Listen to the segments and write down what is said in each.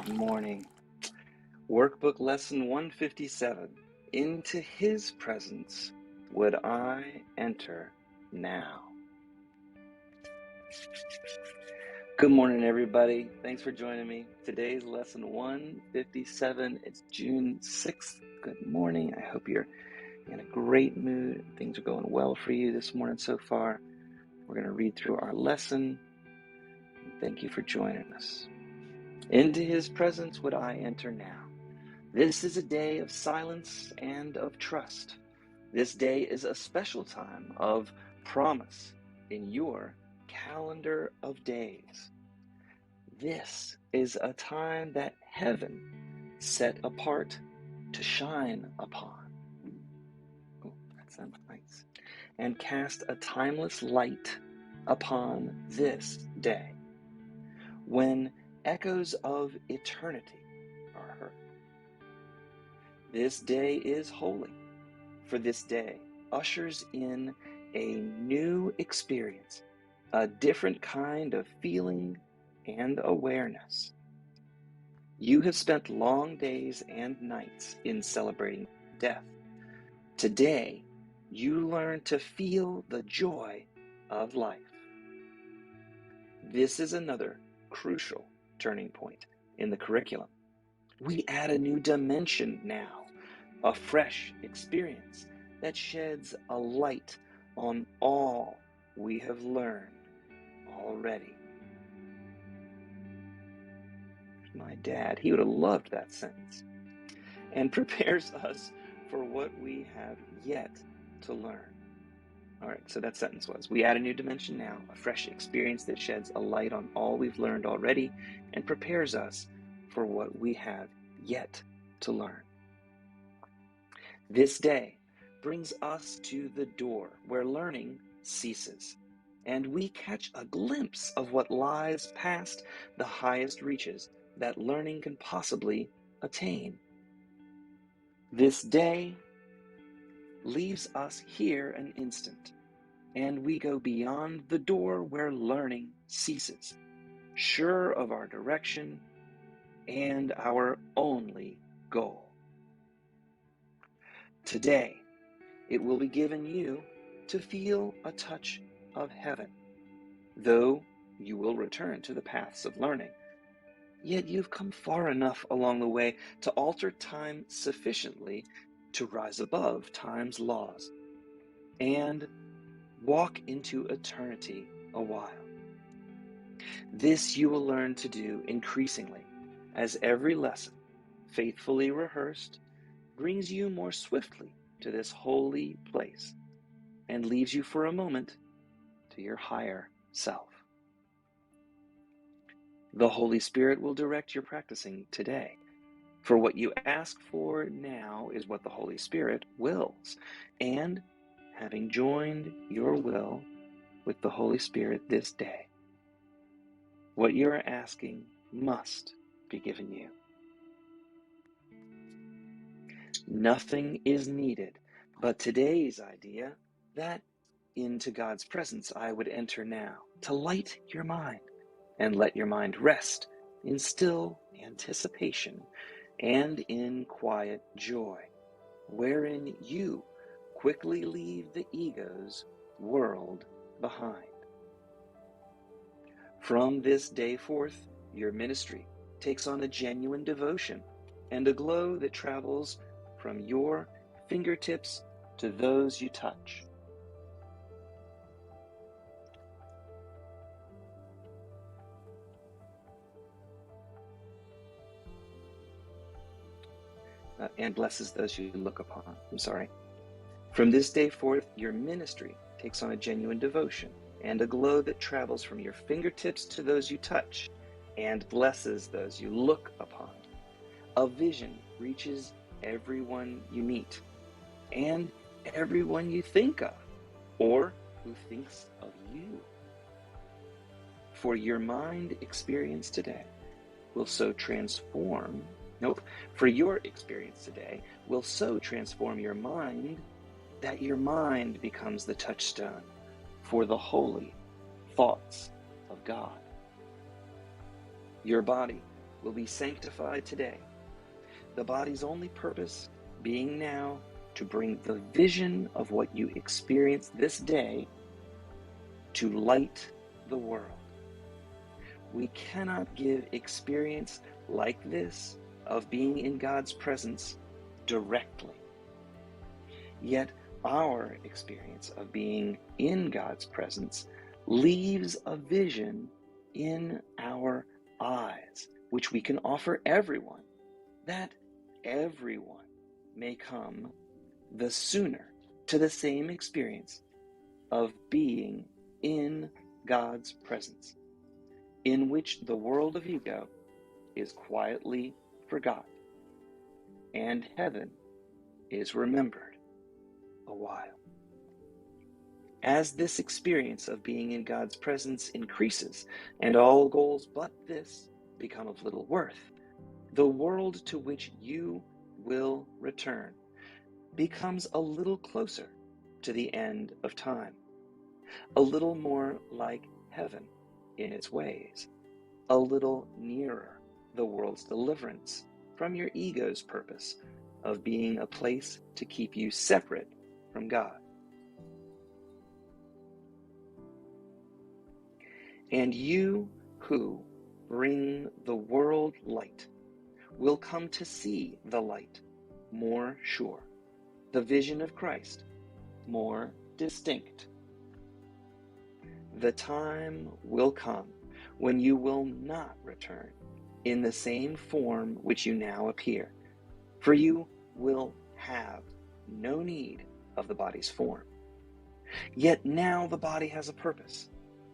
Good morning. Workbook lesson 157. Into his presence would I enter now. Good morning, everybody. Thanks for joining me. Today's lesson 157. It's June 6th. Good morning. I hope you're in a great mood. Things are going well for you this morning so far. We're going to read through our lesson. Thank you for joining us. Into his presence would I enter now. This is a day of silence and of trust. This day is a special time of promise in your calendar of days. This is a time that heaven set apart to shine upon. Oh, that sounds nice. And cast a timeless light upon this day, when echoes of eternity are heard. This day is holy, for this day ushers in a new experience, a different kind of feeling and awareness. You have spent long days and nights in celebrating death. Today, you learn to feel the joy of life. This is another crucial turning point in the curriculum. We add a new dimension now, a fresh experience that sheds a light on all we have learned already. My dad, he would have loved that sentence. And prepares us for what we have yet to learn. All right, so that sentence was, we add a new dimension now, a fresh experience that sheds a light on all we've learned already and prepares us for what we have yet to learn. This day brings us to the door where learning ceases, and we catch a glimpse of what lies past the highest reaches that learning can possibly attain. This day leaves us here an instant, and we go beyond the door where learning ceases, sure of our direction and our only goal. Today, it will be given you to feel a touch of heaven, though you will return to the paths of learning. Yet you've come far enough along the way to alter time sufficiently to rise above time's laws and walk into eternity a while. This you will learn to do increasingly as every lesson, faithfully rehearsed, brings you more swiftly to this holy place and leaves you for a moment to your higher self. The Holy Spirit will direct your practicing today, for what you ask for now is what the Holy Spirit wills, and having joined your will with the Holy Spirit this day, what you are asking must be given you. Nothing is needed but today's idea that into God's presence I would enter now, to light your mind and let your mind rest in still anticipation and in quiet joy, wherein you quickly leave the ego's world behind. From this day forth, your ministry takes on a genuine devotion and a glow that travels from your fingertips to those you touch. And blesses those you look upon. From this day forth, your ministry takes on a genuine devotion and a glow that travels from your fingertips to those you touch and blesses those you look upon. A vision reaches everyone you meet and everyone you think of or who thinks of you. For your mind experience today will so transform your experience today will so transform your mind that your mind becomes the touchstone for the holy thoughts of God. Your body will be sanctified today. The body's only purpose being now to bring the vision of what you experience this day to light the world. We cannot give experience like this of being in God's presence directly. Yet our experience of being in God's presence leaves a vision in our eyes, which we can offer everyone, that everyone may come the sooner to the same experience of being in God's presence, in which the world of ego is quietly forgot and heaven is remembered a while. As this experience of being in God's presence increases and all goals but this become of little worth, the world to which you will return becomes a little closer to the end of time, a little more like heaven in its ways, a little nearer the world's deliverance from your ego's purpose of being a place to keep you separate from God. And you who bring the world light will come to see the light more sure, the vision of Christ more distinct. The time will come when you will not return in the same form which you now appear, for you will have no need of the body's form. Yet now the body has a purpose,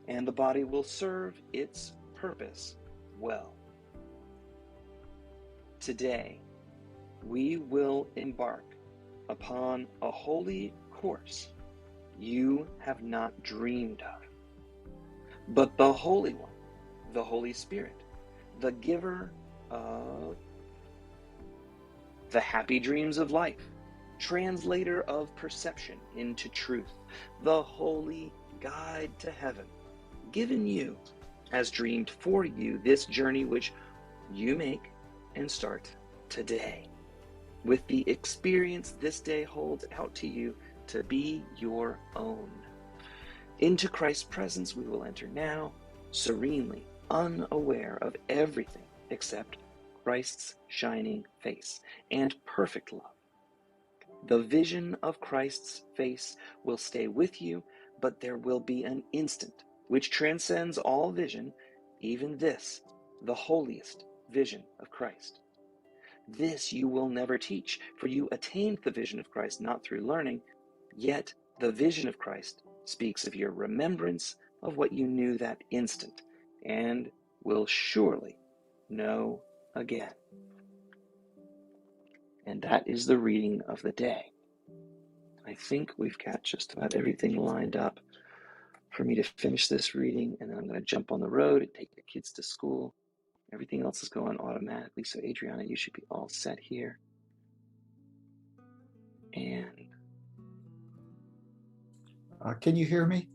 and the body will serve its purpose well. Today, we will embark upon a holy course you have not dreamed of. But the Holy One, the Holy Spirit, the giver of the happy dreams of life, translator of perception into truth, the holy guide to heaven, given you, has dreamed for you this journey which you make and start today, with the experience this day holds out to you to be your own. Into Christ's presence we will enter now, serenely unaware of everything except Christ's shining face and perfect love. The vision of Christ's face will stay with you, but there will be an instant which transcends all vision, even this, the holiest vision of Christ. This you will never teach, for you attained the vision of Christ not through learning, yet the vision of Christ speaks of your remembrance of what you knew that instant, and will surely know again. And that is the reading of the day. I think we've got just about everything lined up for me to finish this reading, and then I'm going to jump on the road and take the kids to school. Everything else is going automatically, so Adriana, you should be all set here. And can you hear me?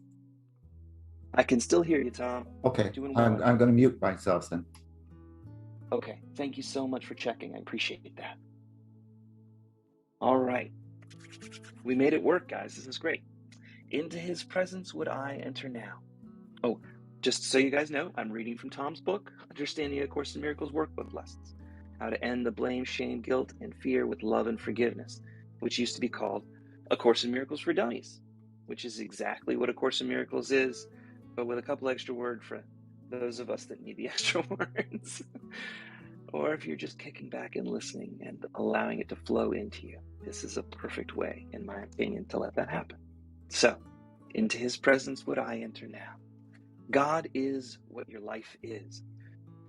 I can still hear you, Tom. Okay, Doing I'm well. going to mute myself then. Okay, thank you so much for checking. I appreciate that. All right. We made it work, guys. This is great. Into his presence would I enter now. Oh, just so you guys know, I'm reading from Tom's book, Understanding A Course in Miracles Workbook Lessons, How to End the Blame, Shame, Guilt, and Fear with Love and Forgiveness, which used to be called A Course in Miracles for Dummies, which is exactly what A Course in Miracles is, but with a couple extra words for those of us that need the extra words. Or if you're just kicking back and listening and allowing it to flow into you, this is a perfect way, in my opinion, to let that happen. So, into his presence would I enter now. God is what your life is.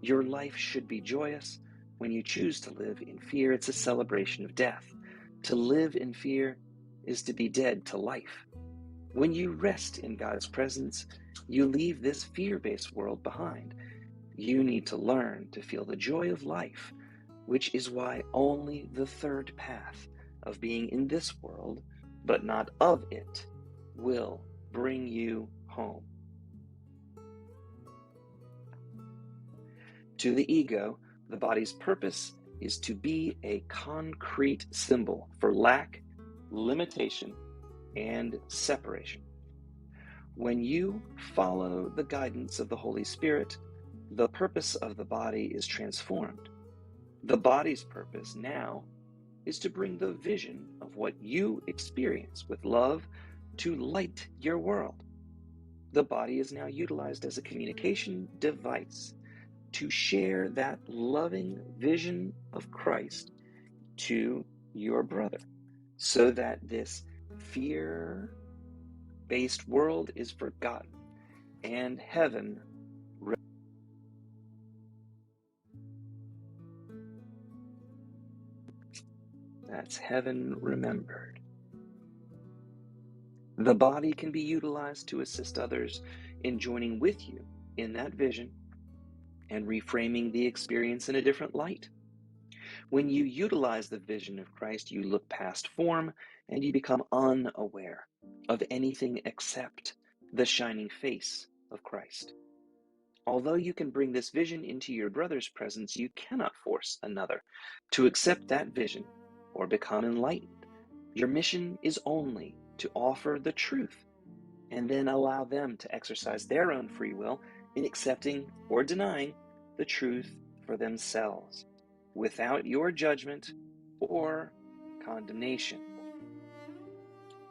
Your life should be joyous. When you choose to live in fear, it's a celebration of death. To live in fear is to be dead to life. When you rest in God's presence, you leave this fear-based world behind. You need to learn to feel the joy of life, which is why only the third path of being in this world, but not of it, will bring you home. To the ego, The body's purpose is to be a concrete symbol for lack, limitation, and separation. When you follow the guidance of the Holy Spirit, the purpose of the body is transformed. The body's purpose now is to bring the vision of what you experience with love to light your world. The body is now utilized as a communication device to share that loving vision of Christ to your brother, so that this fear-based world is forgotten and heaven, that's heaven remembered. The body can be utilized to assist others in joining with you in that vision and reframing the experience in a different light. When you utilize the vision of Christ, you look past form and you become unaware of anything except the shining face of Christ. Although you can bring this vision into your brother's presence, you cannot force another to accept that vision or become enlightened. Your mission is only to offer the truth and then allow them to exercise their own free will in accepting or denying the truth for themselves, without your judgment or condemnation.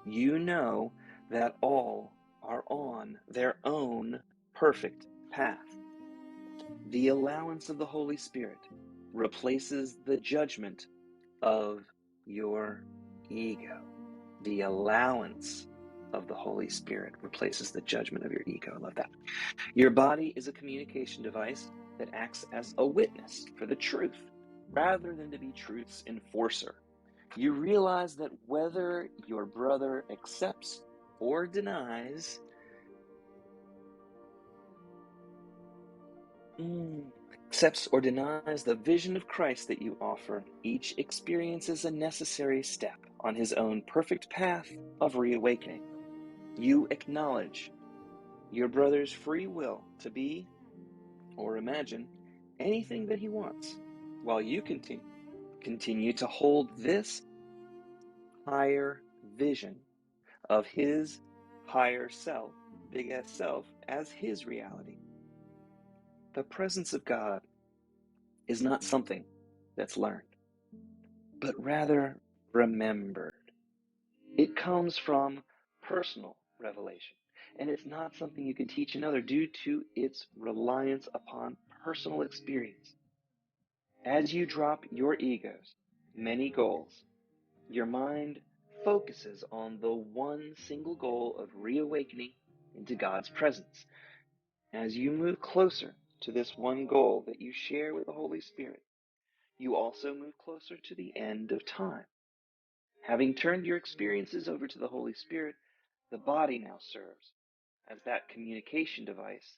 You know that all are on their own perfect path. The allowance of the Holy Spirit replaces the judgment of your ego. The allowance of the Holy Spirit replaces the judgment of your ego. I love that. Your body is a communication device that acts as a witness for the truth, rather than to be truth's enforcer. You realize that whether your brother accepts or denies the vision of Christ that you offer, each experience is a necessary step on his own perfect path of reawakening. You acknowledge your brother's free will to be or imagine anything that he wants, while you continue to hold this higher vision of his higher self, big S self, as his reality. The presence of God is not something that's learned, but rather remembered. It comes from personal revelation, and it's not something you can teach another due to its reliance upon personal experience. As you drop your ego's many goals, your mind focuses on the one single goal of reawakening into God's presence. As you move closer to this one goal that you share with the Holy Spirit, you also move closer to the end of time. Having turned your experiences over to the Holy Spirit, the body now serves as that communication device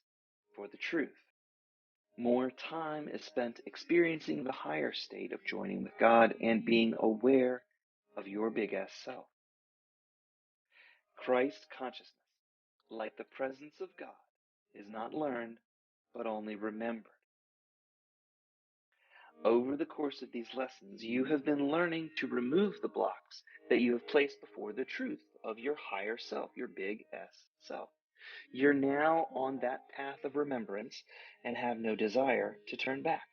for the truth. More time is spent experiencing the higher state of joining with God and being aware of your big S self. Christ consciousness, like the presence of God, is not learned, but only remembered. Over the course of these lessons, you have been learning to remove the blocks that you have placed before the truth of your higher self, your big S self. You're now on that path of remembrance and have no desire to turn back.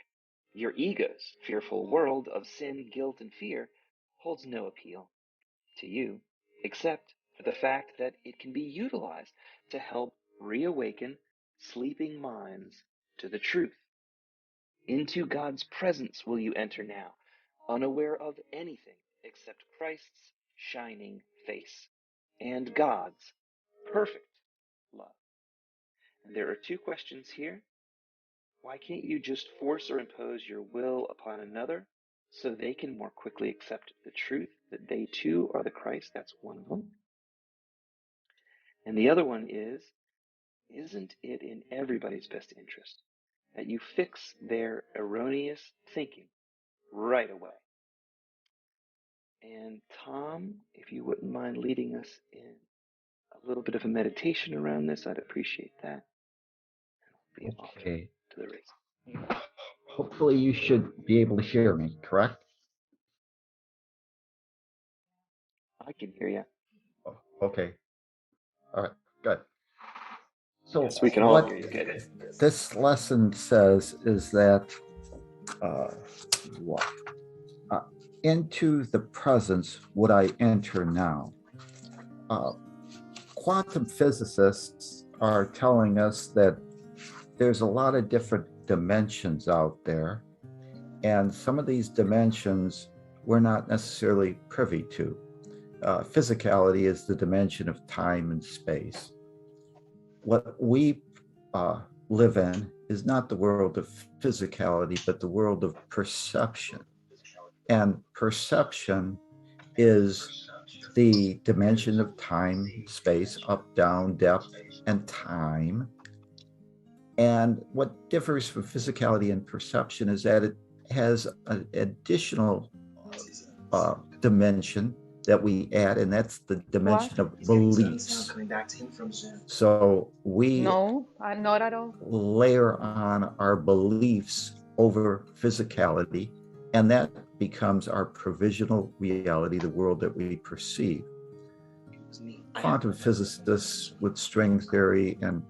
Your ego's fearful world of sin, guilt, and fear holds no appeal to you, except for the fact that it can be utilized to help reawaken sleeping minds to the truth. Into God's presence will you enter now, unaware of anything except Christ's shining face and God's perfect love. And there are two questions here. Why can't you just force or impose your will upon another so they can more quickly accept the truth that they too are the Christ? That's one of them. And the other one is, isn't it in everybody's best interest that you fix their erroneous thinking right away? And Tom, if you wouldn't mind leading us in a little bit of a meditation around this, I'd appreciate that. I'll be off Okay. to the race. hopefully you should be able to hear me, correct? I can hear you. Oh, okay. All right, good. So, Yes, we can all what hear you. Good. this lesson says is that uh, what, uh, into the presence would I enter now? Uh, Quantum physicists are telling us that there's a lot of different dimensions out there, and some of these dimensions we're not necessarily privy to. Physicality is the dimension of time and space. What we live in is not the world of physicality, but the world of perception. And perception is the dimension of time, space, up, down, depth, and time. And what differs from physicality and perception is that it has an additional dimension that we add, and that's the What? dimension of beliefs. So we No, I'm not at all. layer on our beliefs over physicality, and that becomes our provisional reality, the world that we perceive. Quantum physicists with string theory and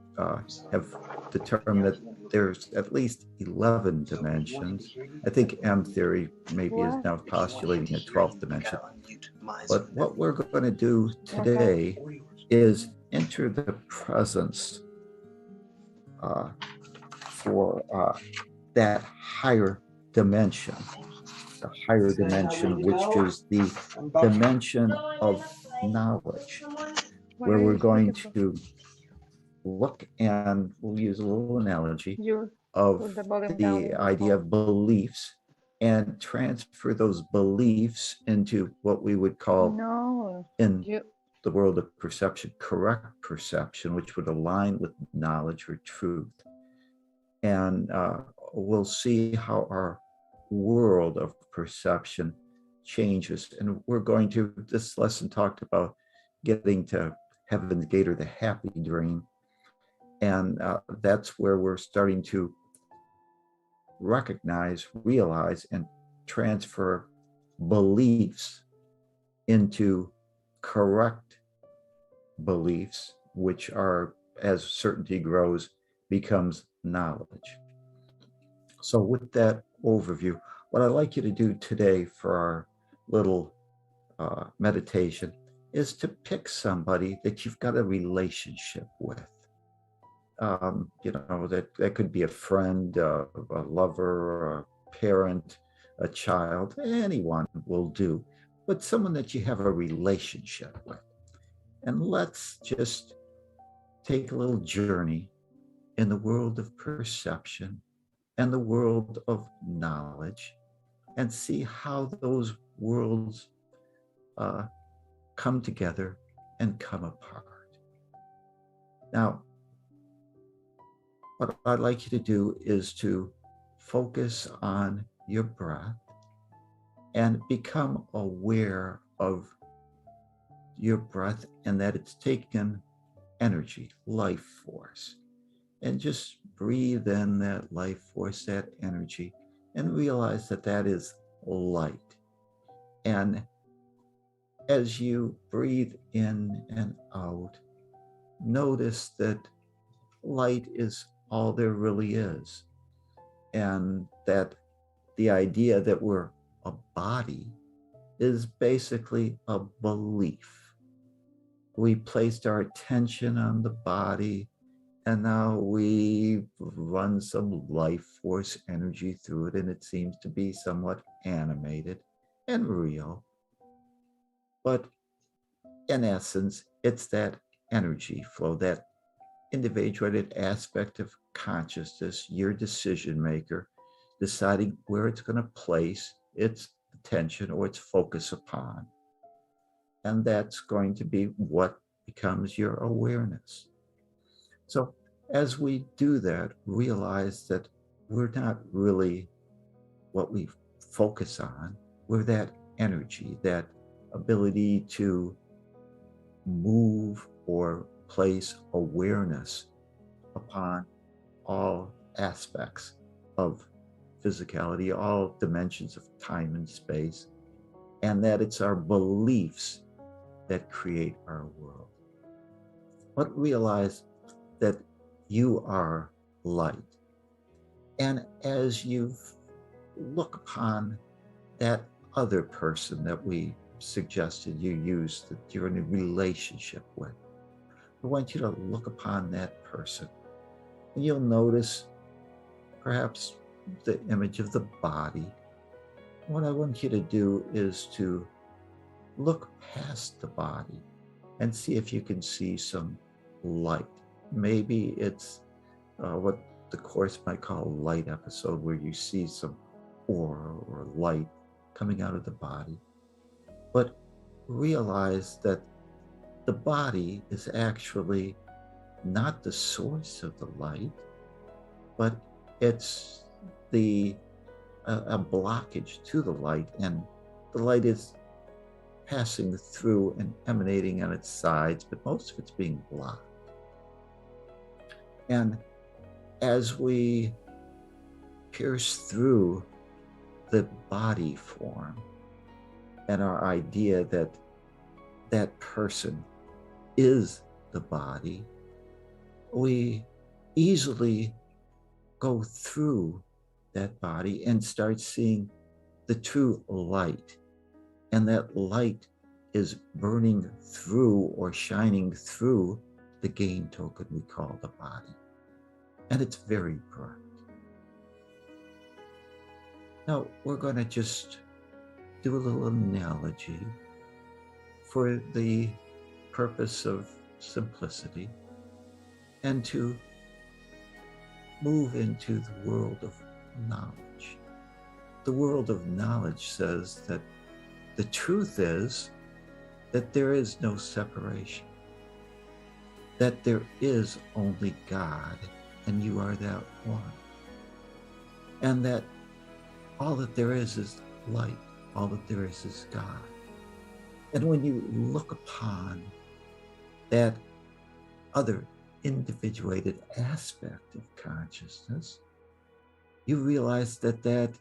have determined that there's at least 11 dimensions. I think M theory maybe is What? now postulating a 12th dimension. But what we're going to do Okay. today is enter the presence for that higher dimension, the higher dimension, which is the dimension of knowledge, What where are we're you going speaking for? to look, and we'll use a little analogy You of put the volume down the in your idea phone. of beliefs and transfer those beliefs into what we would call No, in you. the world of perception, correct perception, which would align with knowledge or truth. And we'll see how our world of perception changes. And we're going to, this lesson talked about getting to heaven's gate or the happy dream. And that's where we're starting to recognize, realize, and transfer beliefs into correct beliefs, which are, as certainty grows, becomes knowledge. So with that overview, what I'd like you to do today for our little meditation is to pick somebody that you've got a relationship with. That could be a friend, a lover, a parent, a child, anyone will do, but someone that you have a relationship with. And let's just take a little journey in the world of perception and the world of knowledge and see how those worlds come together and come apart. Now, what I'd like you to do is to focus on your breath and become aware of your breath and that it's taken energy, life force. And just breathe in that life force, that energy, and realize that that is light. And as you breathe in and out, notice that light is all there really is. And that the idea that we're a body is basically a belief. We placed our attention on the body, and now we run some life force energy through it, and it seems to be somewhat animated and real. But in essence, it's that energy flow, that individuated aspect of consciousness, your decision maker, deciding where it's going to place its attention or its focus upon. And that's going to be what becomes your awareness. So as we do that, realize that we're not really what we focus on. We're that energy, that ability to move or place awareness upon all aspects of physicality, all dimensions of time and space, and that it's our beliefs that create our world. But realize that you are light. And as you look upon that other person that we suggested you use, that you're in a relationship with, I want you to look upon that person, and you'll notice perhaps the image of the body. What I want you to do is to look past the body and see if you can see some light. Maybe it's what the Course might call a light episode, where you see some aura or light coming out of the body. But realize that the body is actually not the source of the light, but it's a blockage to the light, and the light is passing through and emanating on its sides, but most of it's being blocked. And as we pierce through the body form and our idea that that person is the body, we easily go through that body and start seeing the true light. And that light is burning through or shining through the gain token we call the body. And it's very bright. Now, we're going to just do a little analogy for the purpose of simplicity and to move into the world of knowledge. The world of knowledge says that the truth is that there is no separation, that there is only God, and you are that one. And that all that there is light, all that there is God. And when you look upon that other individuated aspect of consciousness, you realize that that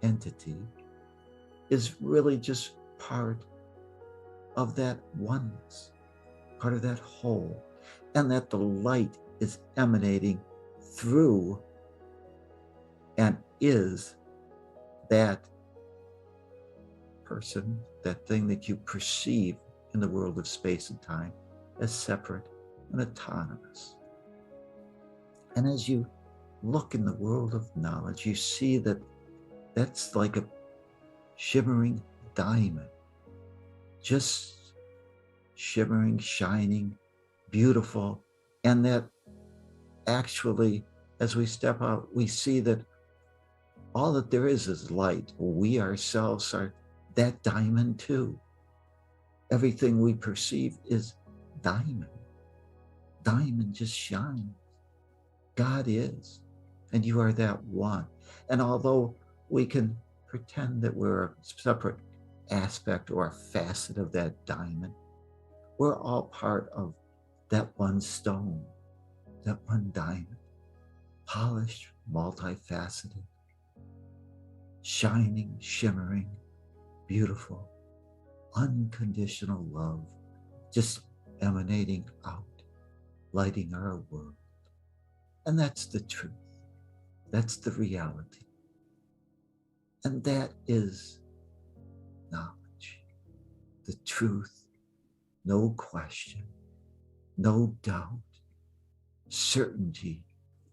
entity is really just part of that oneness, part of that whole, and that the light is emanating through and is that person, that thing that you perceive in the world of space and time as separate and autonomous. And as you look in the world of knowledge, you see that that's like a shimmering diamond, just shimmering, shining, beautiful. And that actually, as we step out, we see that all that there is light. We ourselves are that diamond too. Everything we perceive is diamond. Diamond just shines. God is, and you are that one. And although we can pretend that we're a separate aspect or a facet of that diamond, we're all part of that one stone, that one diamond, polished, multifaceted, shining, shimmering, beautiful, unconditional love, just emanating out, lighting our world. And that's the truth. That's the reality. And that is knowledge, the truth, no question, no doubt, certainty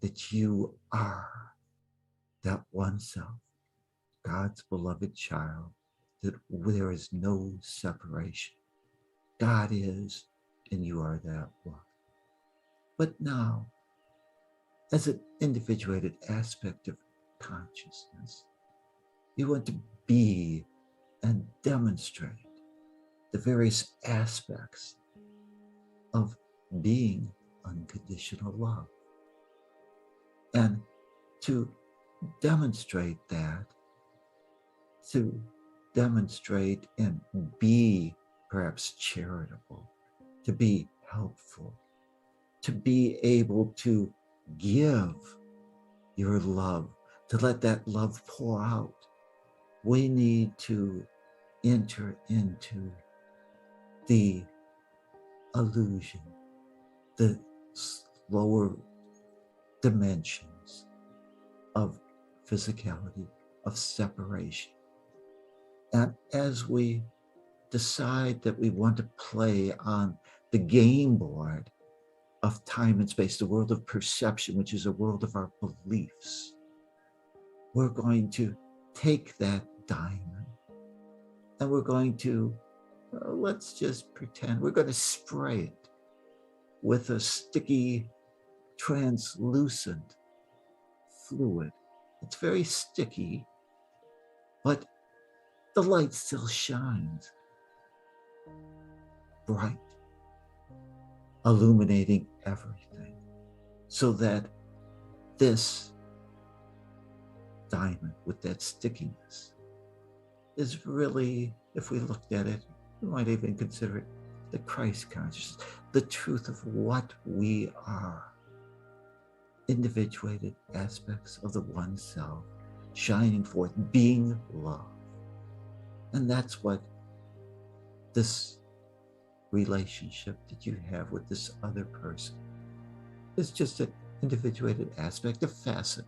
that you are that one self, God's beloved child, that there is no separation. God is, and you are that one. But now, as an individuated aspect of consciousness, you want to be and demonstrate the various aspects of being unconditional love. And to demonstrate that, to demonstrate and be perhaps charitable, to be helpful, to be able to give your love, to let that love pour out. We need to enter into the illusion, the lower dimensions of physicality, of separation. And as we decide that we want to play on the game board of time and space, the world of perception, which is a world of our beliefs, we're going to take that diamond and we're going to, let's just pretend, we're going to spray it with a sticky, translucent fluid. It's very sticky, but the light still shines bright, illuminating everything, so that this diamond with that stickiness is really, if we looked at it, we might even consider it the Christ consciousness, the truth of what we are, individuated aspects of the one self, shining forth, being love. And that's what this relationship that you have with this other person is, just an individuated aspect, a facet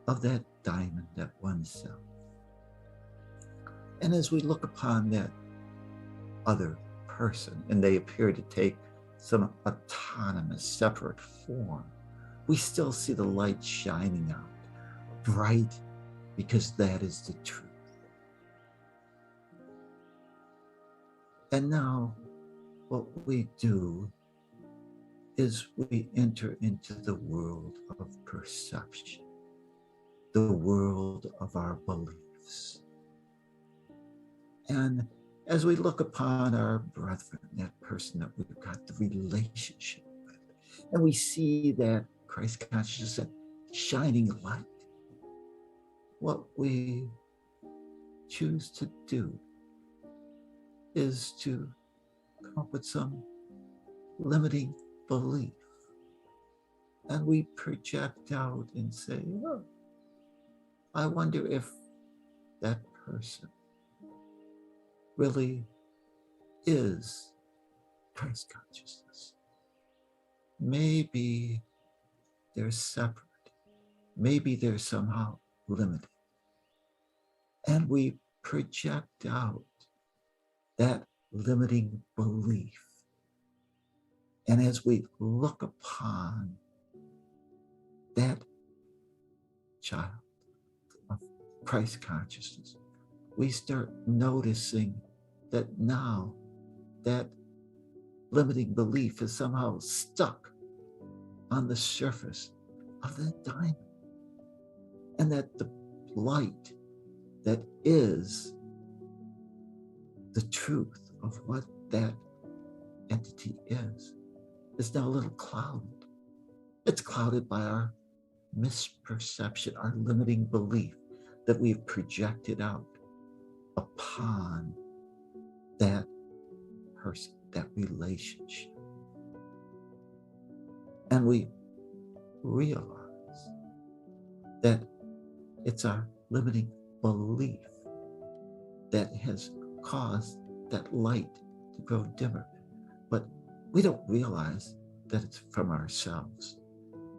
of that diamond, that one self. And as we look upon that other person and they appear to take some autonomous, separate form, we still see the light shining out, bright, because that is the truth. And now what we do is we enter into the world of perception, the world of our beliefs. And as we look upon our brethren, that person that we've got the relationship with, and we see that Christ consciousness, that shining light, what we choose to do is to come up with some limiting belief. And we project out and say, oh, I wonder if that person really is Christ consciousness. Maybe they're separate. Maybe they're somehow limited. And we project out that limiting belief. And as we look upon that child of Christ consciousness, we start noticing that now that limiting belief is somehow stuck on the surface of the diamond. And that the light that is the truth of what that entity is now a little clouded. It's clouded by our misperception, our limiting belief that we've projected out upon that person, that relationship. And we realize that it's our limiting belief that has caused that light to grow dimmer. But we don't realize that it's from ourselves.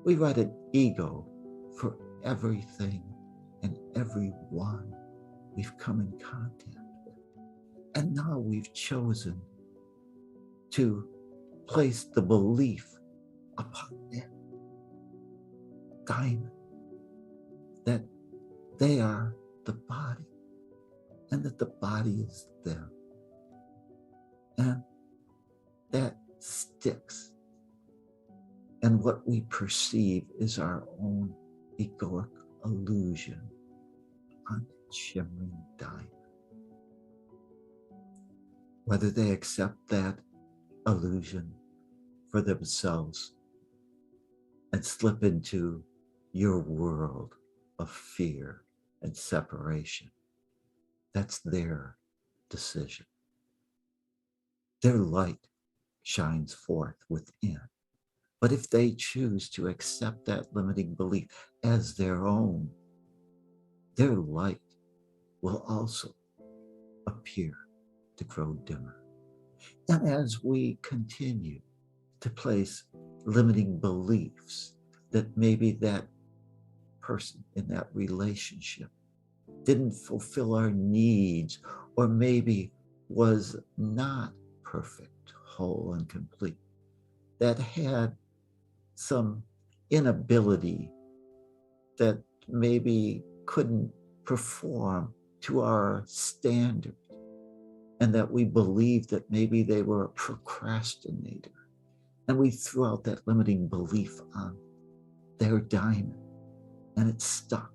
We write an ego for everything and everyone we've come in contact with. And now we've chosen to place the belief upon that diamond, that they are the body and that the body is them. And that sticks. And what we perceive is our own egoic illusion on that shimmering diamond. Whether they accept that illusion for themselves and slip into your world of fear and separation, that's their decision. Their light shines forth within. But if they choose to accept that limiting belief as their own, their light will also appear to grow dimmer. And as we continue to place limiting beliefs that maybe that person in that relationship didn't fulfill our needs, or maybe was not perfect, whole, and complete, that had some inability, that maybe couldn't perform to our standard, and that we believed that maybe they were a procrastinator. And we threw out that limiting belief on their diamond, and it stuck,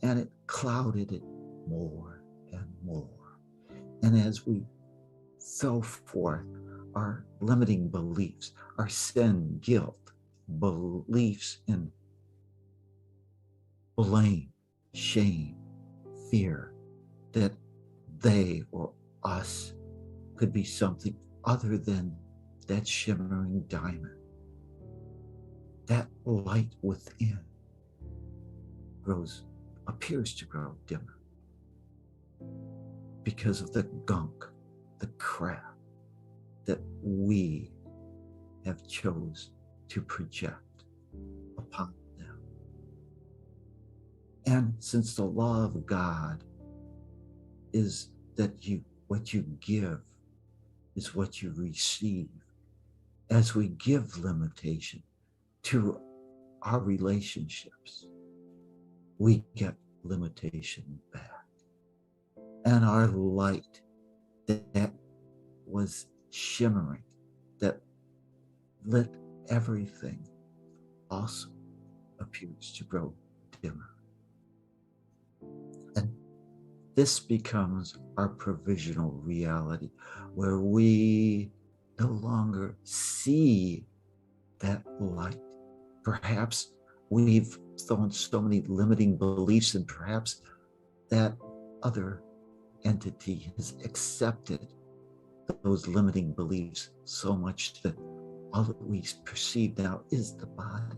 and it clouded it more and more. And as we throw forth our limiting beliefs, our sin, guilt, beliefs in blame, shame, fear, that they or us could be something other than that shimmering diamond, that light within appears to grow dimmer because of the gunk, the crap that we have chose to project upon them. And since the law of God is that what you give is what you receive, as we give limitation to our relationships, we get limitation back. And our light that was shimmering, that lit everything, also appears to grow dimmer. And this becomes our provisional reality, where we no longer see that light. Perhaps we've thrown so many limiting beliefs, and perhaps that other entity has accepted those limiting beliefs so much that all that we perceive now is the body.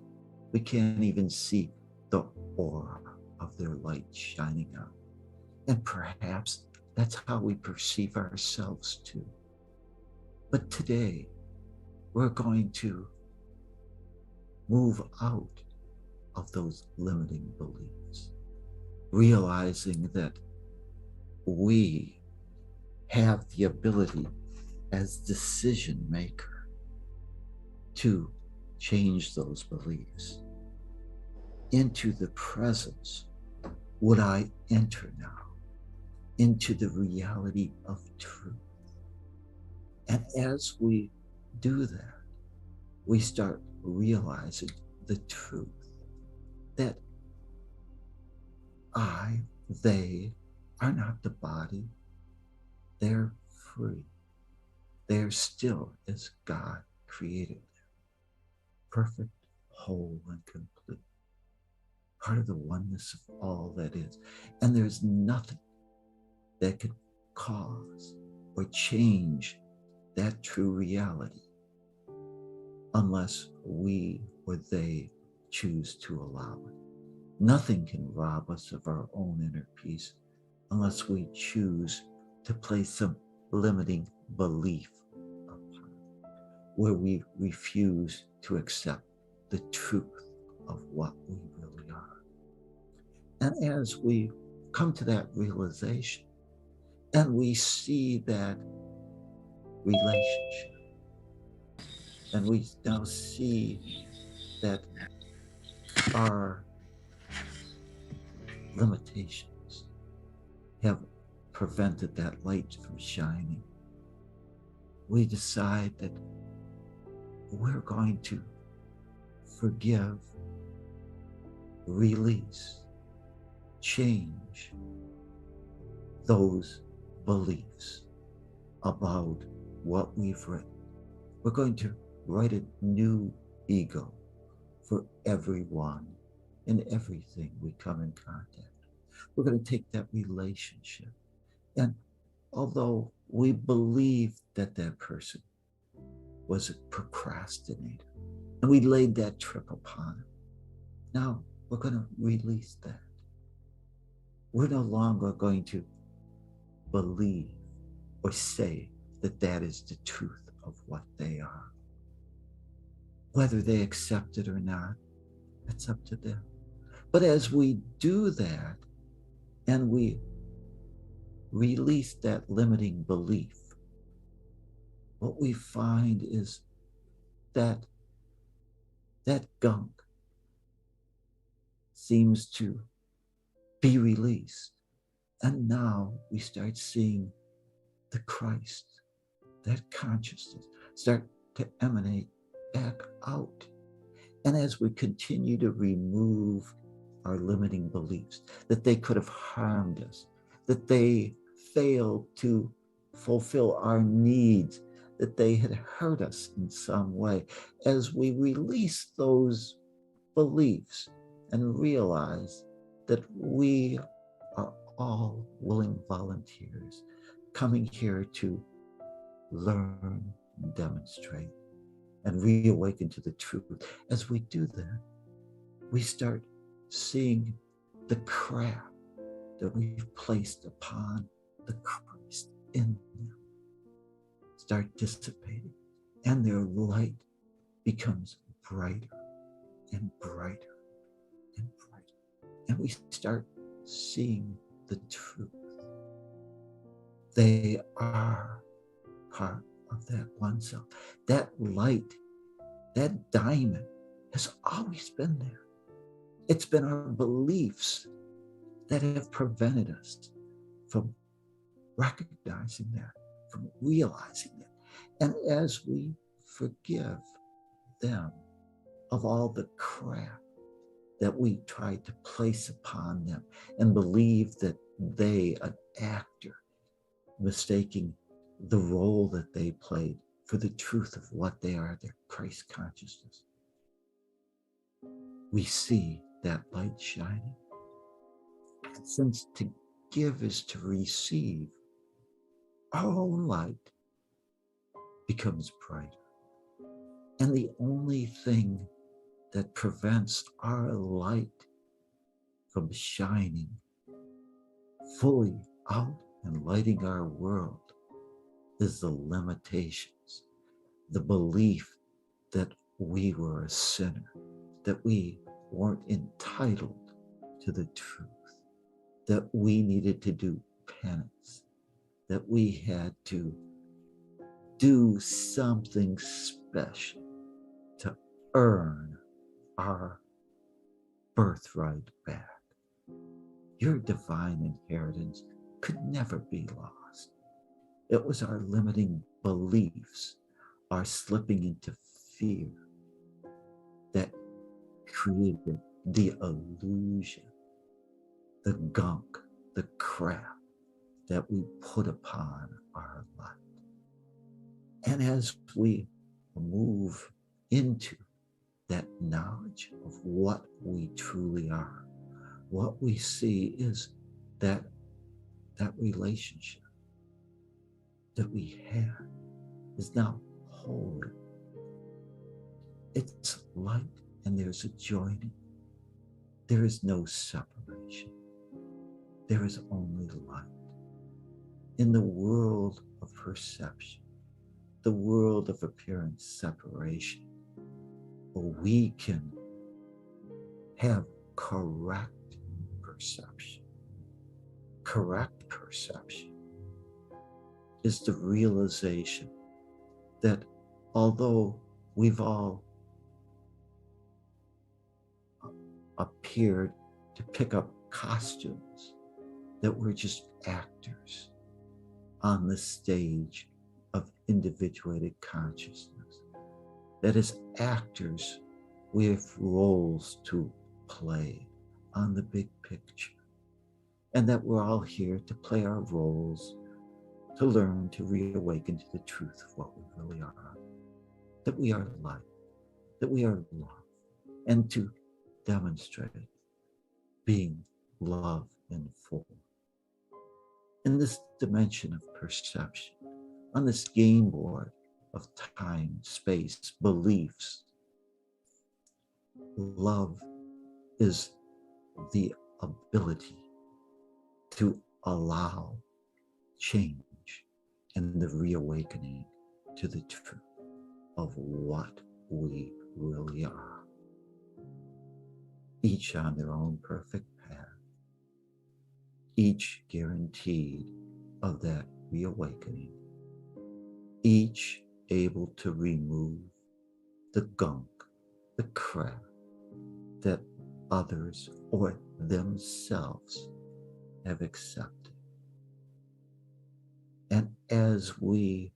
We can't even see the aura of their light shining out. And perhaps that's how we perceive ourselves too. But today, we're going to move out of those limiting beliefs, realizing that we have the ability as decision maker to change those beliefs into the presence. Would I enter now into the reality of truth? And as we do that, we start realizing the truth that they are not the body. They're free. They're still as God created them, perfect, whole, and complete, part of the oneness of all that is. And there's nothing that could cause or change that true reality unless we or they choose to allow it. Nothing can rob us of our own inner peace unless we choose to place some limiting belief upon it, where we refuse to accept the truth of what we really are. And as we come to that realization and we see that relationship, and we now see that our limitations have prevented that light from shining, we decide that we're going to forgive, release, change those beliefs about what we've written. We're going to write a new ego for everyone and everything we come in contact. We're going to take that relationship, and although we believe that that person was a procrastinator, and we laid that trip upon him, Now we're going to release that. We're no longer going to believe or say that that is the truth of what they are. Whether they accept it or not, it's up to them. But as we do that and we release that limiting belief, what we find is that gunk seems to be released. And now we start seeing the Christ, that consciousness, start to emanate back out. And as we continue to remove our limiting beliefs, that they could have harmed us, that they failed to fulfill our needs, that they had hurt us in some way, as we release those beliefs and realize that we are all willing volunteers coming here to learn and demonstrate and reawaken to the truth. As we do that, we start seeing the craft that we've placed upon the Christ in them start dissipating, and their light becomes brighter and brighter and brighter. And we start seeing the truth. They are part of that one self. That light, that diamond has always been there. It's been our beliefs that have prevented us from recognizing that, from realizing that. And as we forgive them of all the crap that we tried to place upon them and believe that they, an actor, mistaking the role that they played for the truth of what they are, their Christ consciousness, we see that light shining. And since to give is to receive, our own light becomes brighter. And the only thing that prevents our light from shining fully out and lighting our world is the limitations, the belief that we were a sinner, that we weren't entitled to the truth, that we needed to do penance, that we had to do something special to earn our birthright back. Your divine inheritance could never be lost. It was our limiting beliefs, our slipping into fear, that created the illusion, the gunk, the crap that we put upon our life. And as we move into that knowledge of what we truly are, what we see is that relationship that we had is now holy. It's light and there's a joining. There is no separation. There is only light. In the world of perception, the world of appearance separation, we can have correct perception. Correct perception is the realization that although we've all appeared to pick up costumes, that we're just actors on the stage of individuated consciousness. That as actors, we have roles to play on the big picture. And that we're all here to play our roles, to learn to reawaken to the truth of what we really are. That we are light, that we are love, and to demonstrate being love in full. In this dimension of perception, on this game board of time, space, beliefs, love is the ability to allow change and the reawakening to the truth of what we really are, each on their own perfect path, each guaranteed of that reawakening, each able to remove the gunk, the crap that others or themselves have accepted. And as we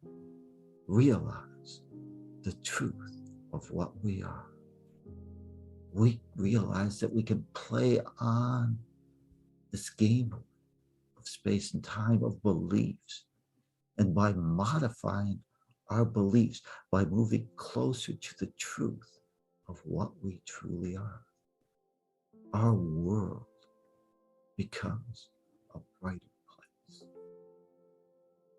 realize the truth of what we are, we realize that we can play on this game of space and time of beliefs. And by modifying our beliefs, by moving closer to the truth of what we truly are, our world becomes a brighter place.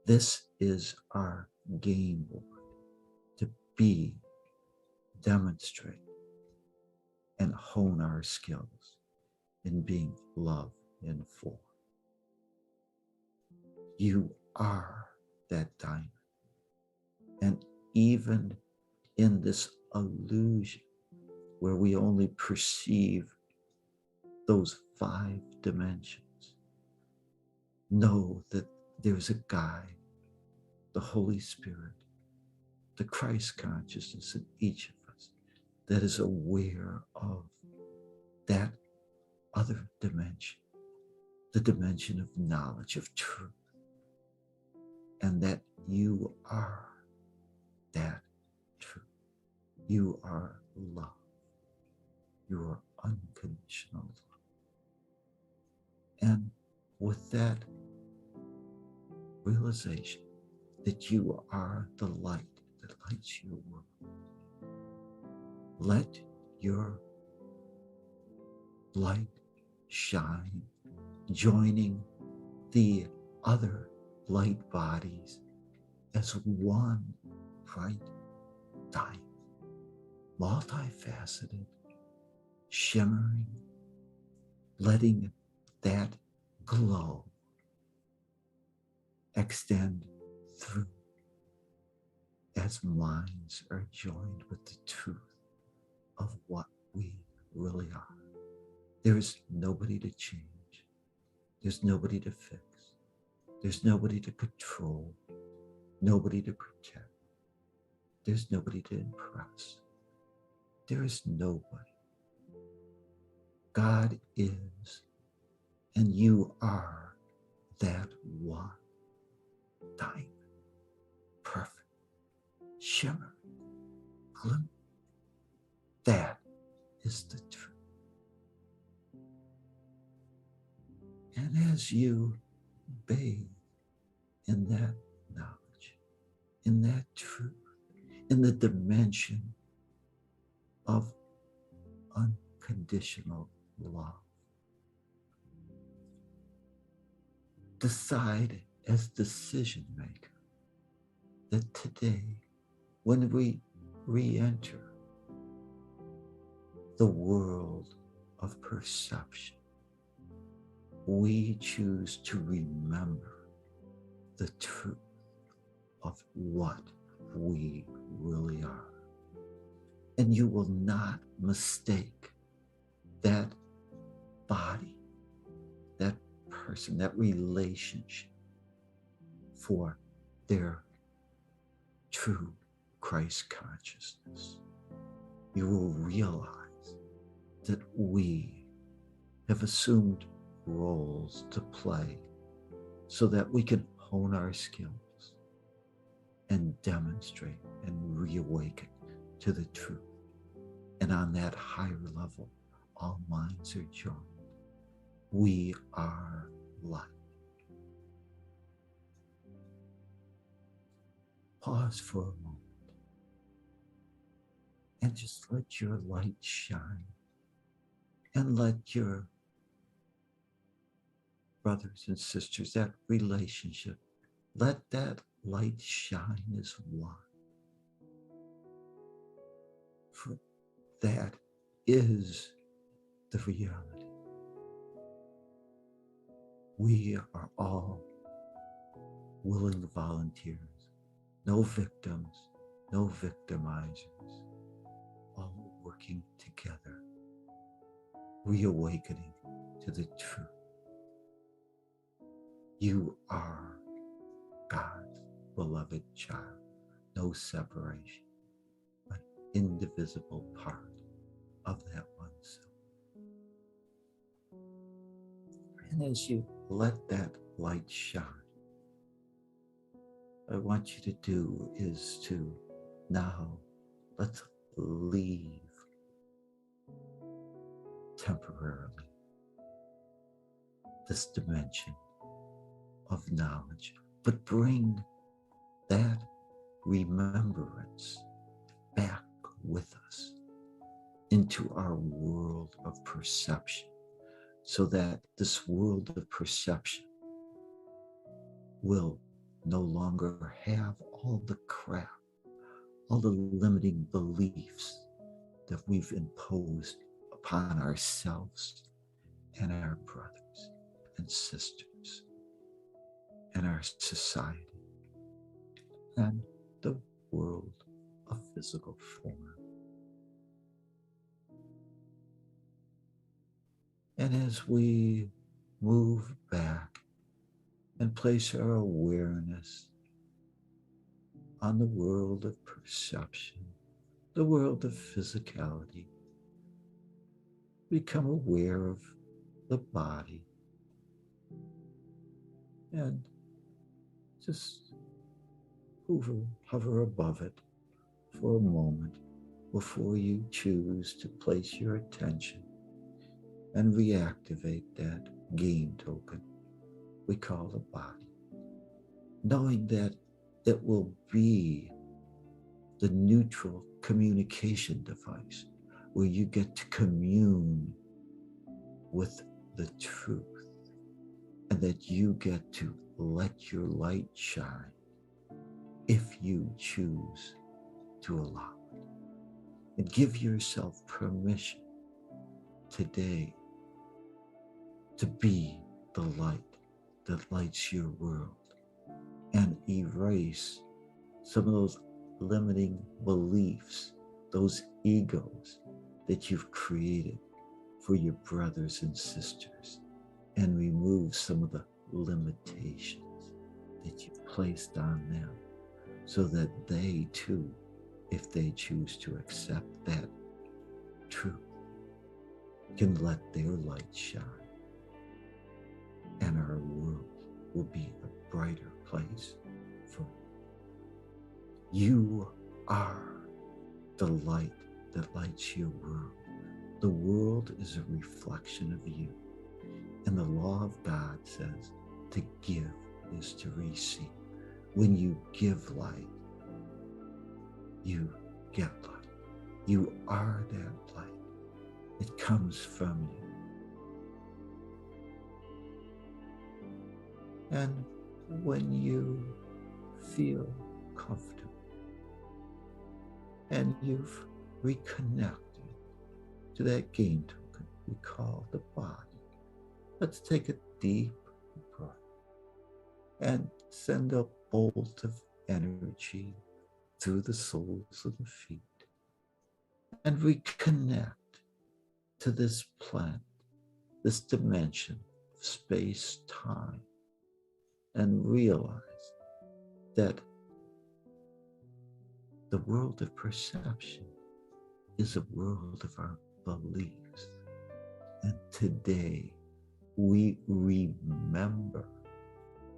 This is our game board to be, demonstrate, and hone our skills in being love in form. You are that diamond. And even in this illusion where we only perceive those 5 dimensions, know that there's a guide, the Holy Spirit, the Christ consciousness in each of us that is aware of that other dimension, the dimension of knowledge, of truth, and that you are that truth. You are love. You are unconditional love. And with that realization that you are the light that lights your world, let your light shine, joining the other light bodies as one bright diamond, multifaceted, shimmering, letting that glow extend through as minds are joined with the truth of what we really are. There is nobody to change. There's nobody to fix. There's nobody to control. Nobody to protect. There's nobody to impress. There is nobody. God is, and you are that one diamond, perfect, shimmering, glimmer. That is the truth. And as you bathe in that knowledge, in that truth, in the dimension of unconditional love, decide as decision maker that today, when we re-enter the world of perception, we choose to remember the truth of what we really are. And you will not mistake that body, that person, that relationship for their true Christ consciousness. You will realize that we have assumed roles to play so that we can hone our skills and demonstrate and reawaken to the truth. And on that higher level, all minds are joined. We are light. Pause for a moment and just let your light shine, and let your brothers and sisters, that relationship, let that light shine as one. For that is the reality. We are all willing volunteers, no victims, no victimizers, all working together, reawakening to the truth. You are God's beloved child, no separation, an indivisible part of that one self. And as you let that light shine, what I want you to do is to now let's leave temporarily this dimension of knowledge, but bring that remembrance back with us into our world of perception, so that this world of perception will no longer have all the crap, all the limiting beliefs that we've imposed upon ourselves and our brothers and sisters and our society and the world of physical form. And as we move back and place our awareness on the world of perception, the world of physicality, become aware of the body and just hover above it for a moment before you choose to place your attention and reactivate that gain token we call the body, knowing that it will be the neutral communication device where you get to commune with the truth, and that you get to let your light shine if you choose to allow it. And give yourself permission today to be the light that lights your world, and erase some of those limiting beliefs, those egos that you've created for your brothers and sisters, and remove some of the limitations that you've placed on them, so that they too, if they choose to accept that truth, can let their light shine, and our world will be a brighter place for you. You are the light that lights your world. The world is a reflection of you. And the law of God says to give is to receive. When you give light, you get light. You are that light. It comes from you. And when you feel comfortable and you've reconnected to that gain token we call the body, let's take a deep breath and send a bolt of energy through the soles of the feet and reconnect to this planet, this dimension of space-time, and realize that the world of perception is a world of our beliefs. And today we remember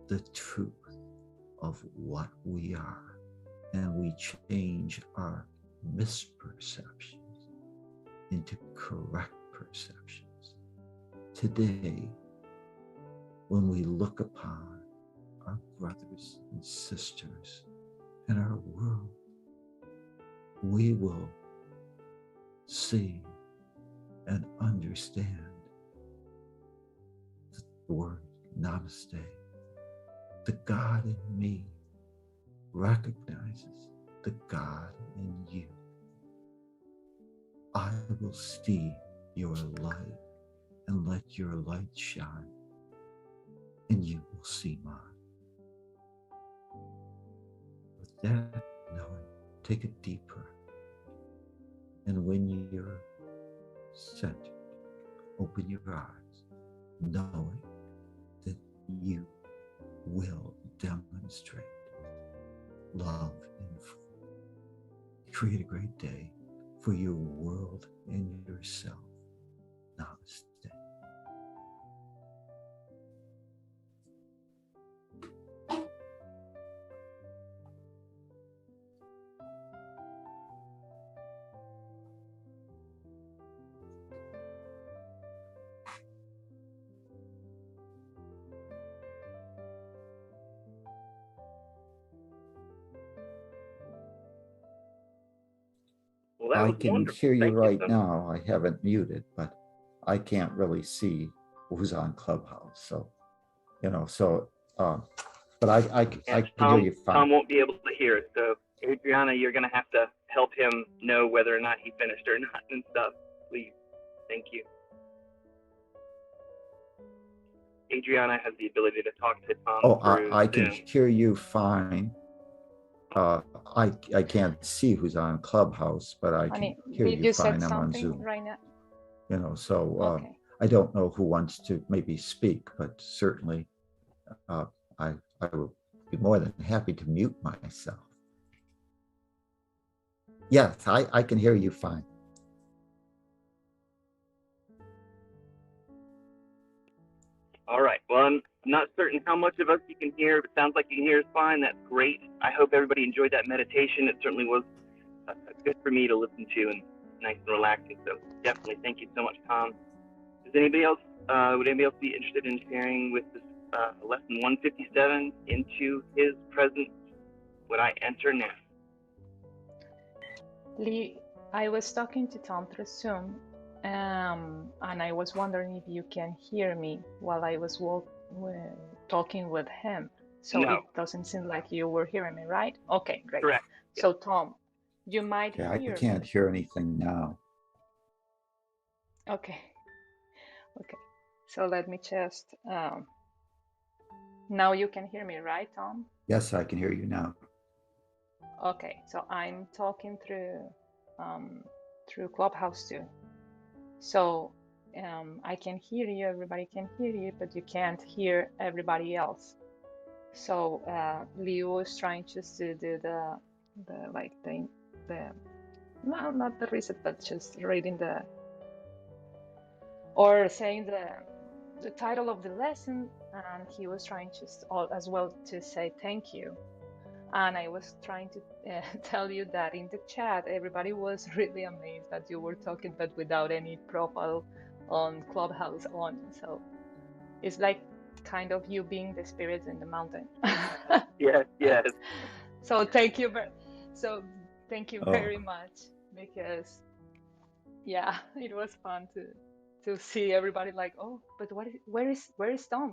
the truth of what we are, and we change our misperceptions into correct perceptions. Today, when we look upon our brothers and sisters in our world, we will see and understand the word namaste. The God in me recognizes the God in you. I will see your light and let your light shine, and you will see mine. With that knowing, take a deep breath. And when you're centered, open your eyes, knowing that you will demonstrate love in full. Create a great day for your world and yourself. Namaste. Well, that I was can wonderful. hear you Thank you right so much. now. I haven't muted, but I can't really see who's on Clubhouse. So, but I And can hear you fine. Tom won't be able to hear it. So, Adriana, you're going to have to help him know whether or not he finished or not and stuff. Please. Thank you. Adriana has the ability to talk to Tom through I can Zoom. hear you fine. I can't see who's on Clubhouse, but I can hear did you you fine. said I'm on something Zoom. right now? So Okay. I don't know who wants to maybe speak, but certainly I will be more than happy to mute myself. Yes, I can hear you fine. All right. Well, I'm not certain how much of us you can hear. If it sounds like you can hear us fine, that's great. I hope everybody enjoyed that meditation. It certainly was good for me to listen to and nice and relaxing. So definitely thank you so much, Tom. Would anybody else be interested in sharing with this lesson 157, Into His Presence Would I Enter Now? Lee, I was talking to Tom through Zoom, and I was wondering if you can hear me while I was talking with him. So No. it doesn't seem like you were hearing me, right? Okay, great. Correct. So Tom, you might Okay, I hear can't me. hear anything now. Okay. So let me just. Now you can hear me, right, Tom? Yes, I can hear you now. Okay, so I'm talking through Clubhouse too. So I can hear you, everybody can hear you, but you can't hear everybody else. So Leo was trying just to do the no, not the reset, but just reading or saying the title of the lesson, and he was trying just as well to say thank you. And I was trying to tell you that in the chat, everybody was really amazed that you were talking, but without any profile on Clubhouse on. So it's like kind of you being the spirits in the mountain. Yes. So thank you very much, because yeah, it was fun to see everybody like, oh, but where is Tom?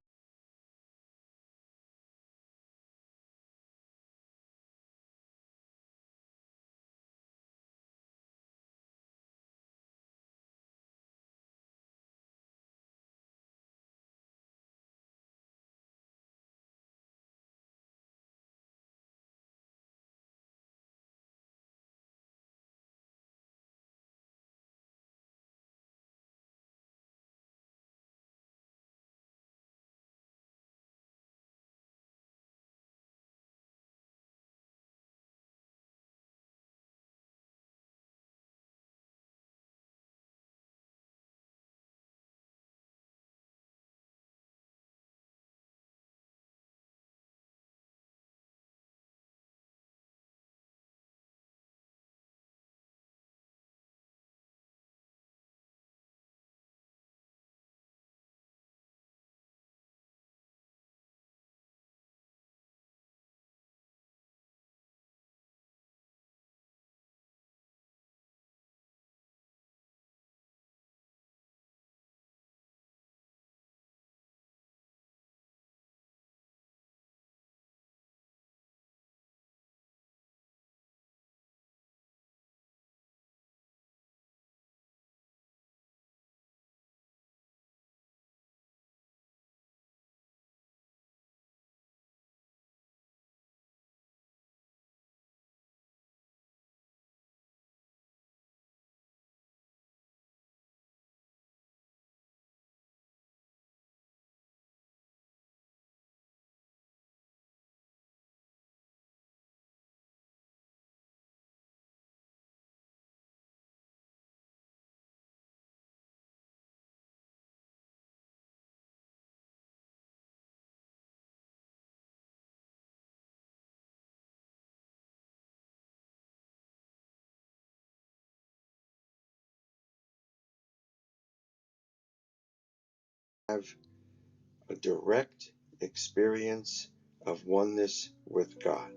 a direct experience of oneness with God.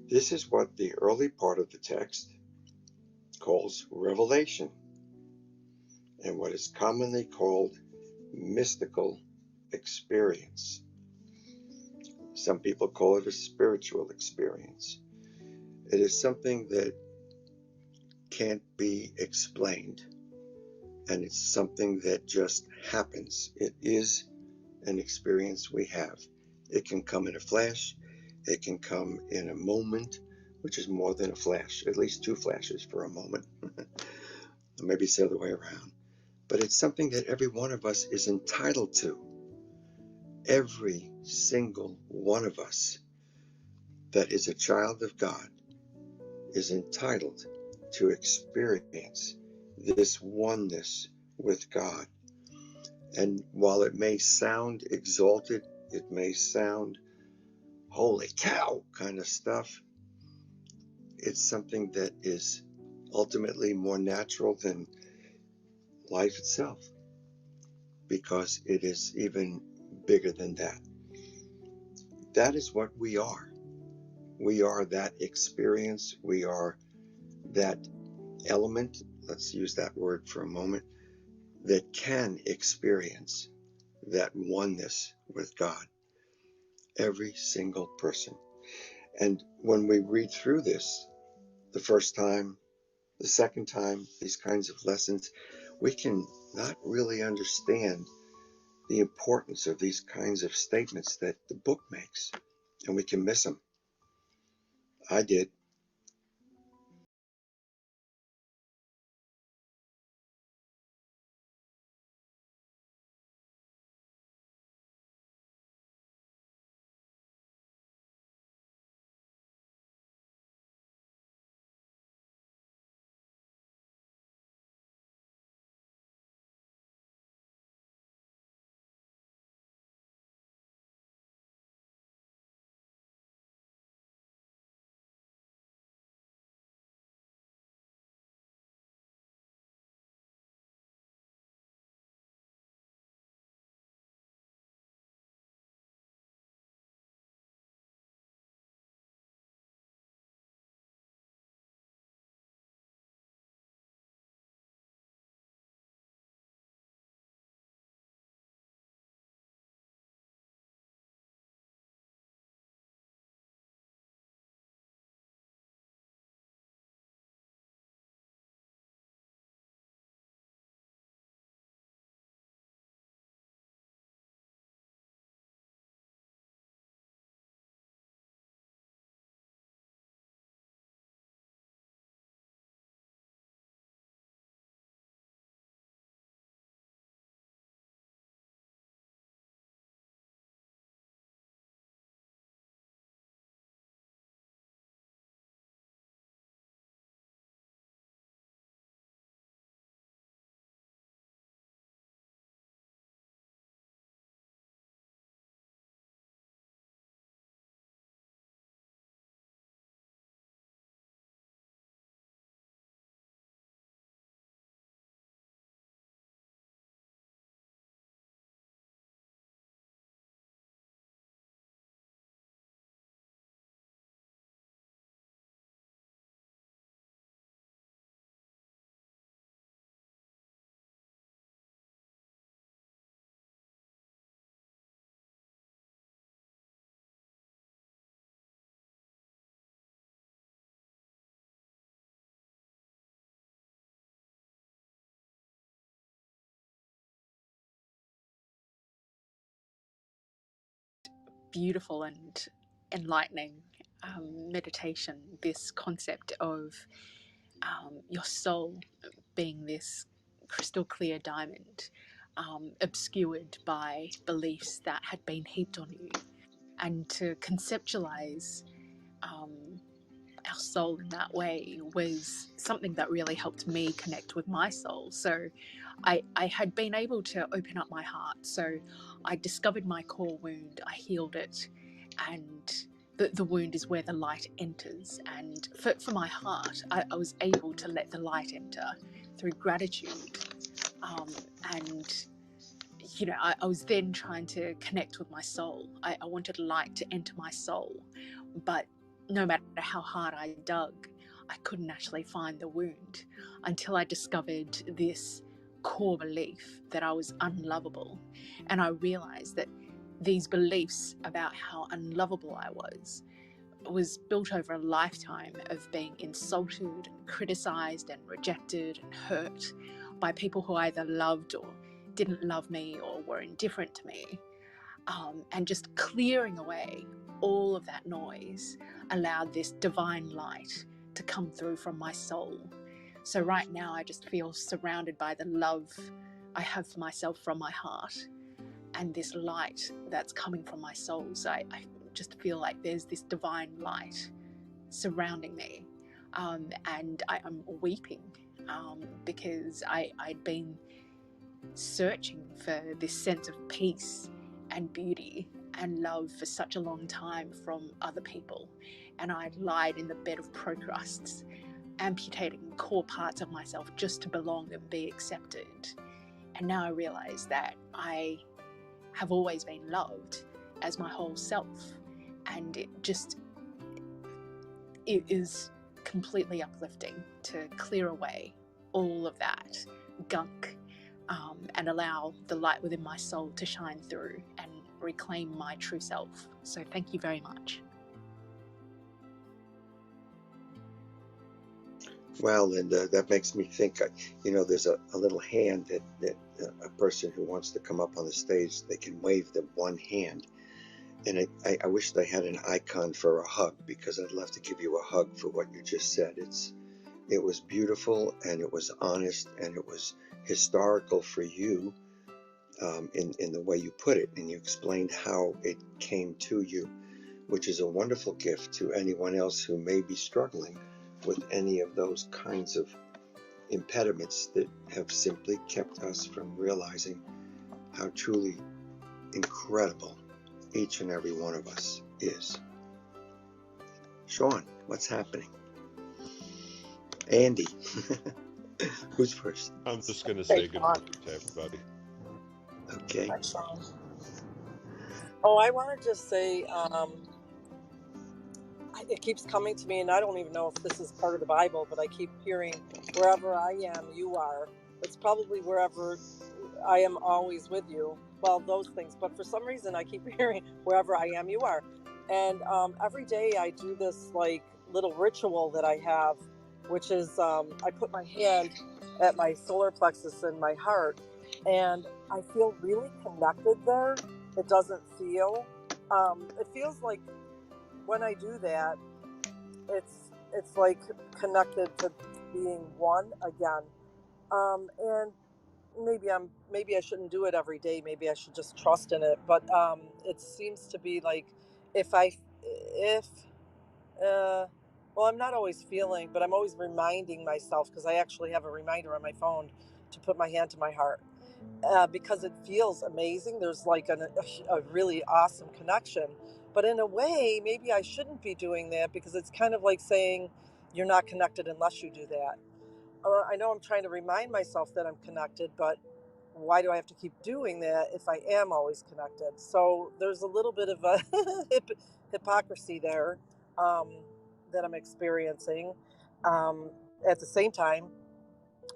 This is what the early part of the text calls revelation, and what is commonly called mystical experience. Some people call it a spiritual experience. It is something that can't be explained, and it's something that just happens. It is an experience we have. It can come in a flash, it can come in a moment, which is more than a flash, at least two flashes for a moment. Maybe it's the other way around. But it's something that every one of us is entitled to. Every single one of us that is a child of God is entitled to experience this oneness with God. And while it may sound exalted, it may sound holy cow kind of stuff, it's something that is ultimately more natural than life itself, because it is even bigger than that. That is what we are. We are that experience. We are that element, let's use that word for a moment, that can experience that oneness with God. Every single person. And when we read through this, the first time, the second time, these kinds of lessons, we can not really understand the importance of these kinds of statements that the book makes, and we can miss them. I did. Beautiful and enlightening meditation, this concept of your soul being this crystal clear diamond, obscured by beliefs that had been heaped on you, and to conceptualize our soul in that way was something that really helped me connect with my soul. So I had been able to open up my heart. So I discovered my core wound, I healed it, and the wound is where the light enters. And for my heart, I was able to let the light enter through gratitude And I was then trying to connect with my soul. I wanted light to enter my soul, but no matter how hard I dug, I couldn't actually find the wound until I discovered this core belief that I was unlovable. And I realized that these beliefs about how unlovable I was built over a lifetime of being insulted and criticized and rejected and hurt by people who either loved or didn't love me or were indifferent to me. And just clearing away all of that noise allowed this divine light to come through from my soul. So right now I just feel surrounded by the love I have for myself from my heart and this light that's coming from my soul. So I just feel like there's this divine light surrounding me, and I'm weeping because I'd been searching for this sense of peace and beauty and love for such a long time from other people, and I'd lied in the bed of procrusts, amputating core parts of myself just to belong and be accepted. And now I realize that I have always been loved as my whole self, and it is completely uplifting to clear away all of that gunk, and allow the light within my soul to shine through and reclaim my true self. So thank you very much. Well, Linda, that makes me think, there's a little hand that a person who wants to come up on the stage, they can wave the one hand. And I wish they had an icon for a hug, because I'd love to give you a hug for what you just said. It was beautiful, and it was honest, and it was historical for you, in the way you put it, and you explained how it came to you, which is a wonderful gift to anyone else who may be struggling with any of those kinds of impediments that have simply kept us from realizing how truly incredible each and every one of us is. Sean, what's happening? Andy, who's first? I'm just going to say good morning to everybody. Okay. Hi, Sean. Oh, I want to just say, it keeps coming to me, and I don't even know if this is part of the Bible, but I keep hearing, wherever I am, you are. It's probably wherever I am always with you. Well, those things. But for some reason, I keep hearing, wherever I am, you are. And every day I do this like little ritual that I have, which is I put my hand at my solar plexus in my heart, and I feel really connected there. It doesn't feel, it feels like when I do that, it's like connected to being one again. And maybe I shouldn't do it every day. Maybe I should just trust in it. But it seems to be like if well, I'm not always feeling, but I'm always reminding myself, because I actually have a reminder on my phone to put my hand to my heart, because it feels amazing. There's like a really awesome connection. But in a way, maybe I shouldn't be doing that, because it's kind of like saying you're not connected unless you do that. I know I'm trying to remind myself that I'm connected, but why do I have to keep doing that if I am always connected? So there's a little bit of a hypocrisy there, that I'm experiencing. At the same time,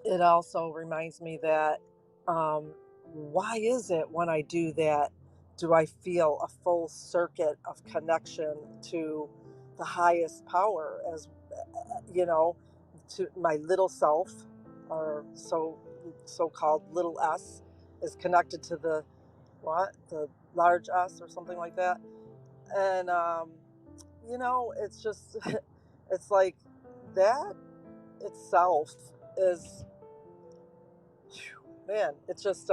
it also reminds me that, why is it when I do that, do I feel a full circuit of connection to the highest power, as to my little self, or so-called little s, is connected to the large S, or something like that. And it's just it's like that itself is, man, it's just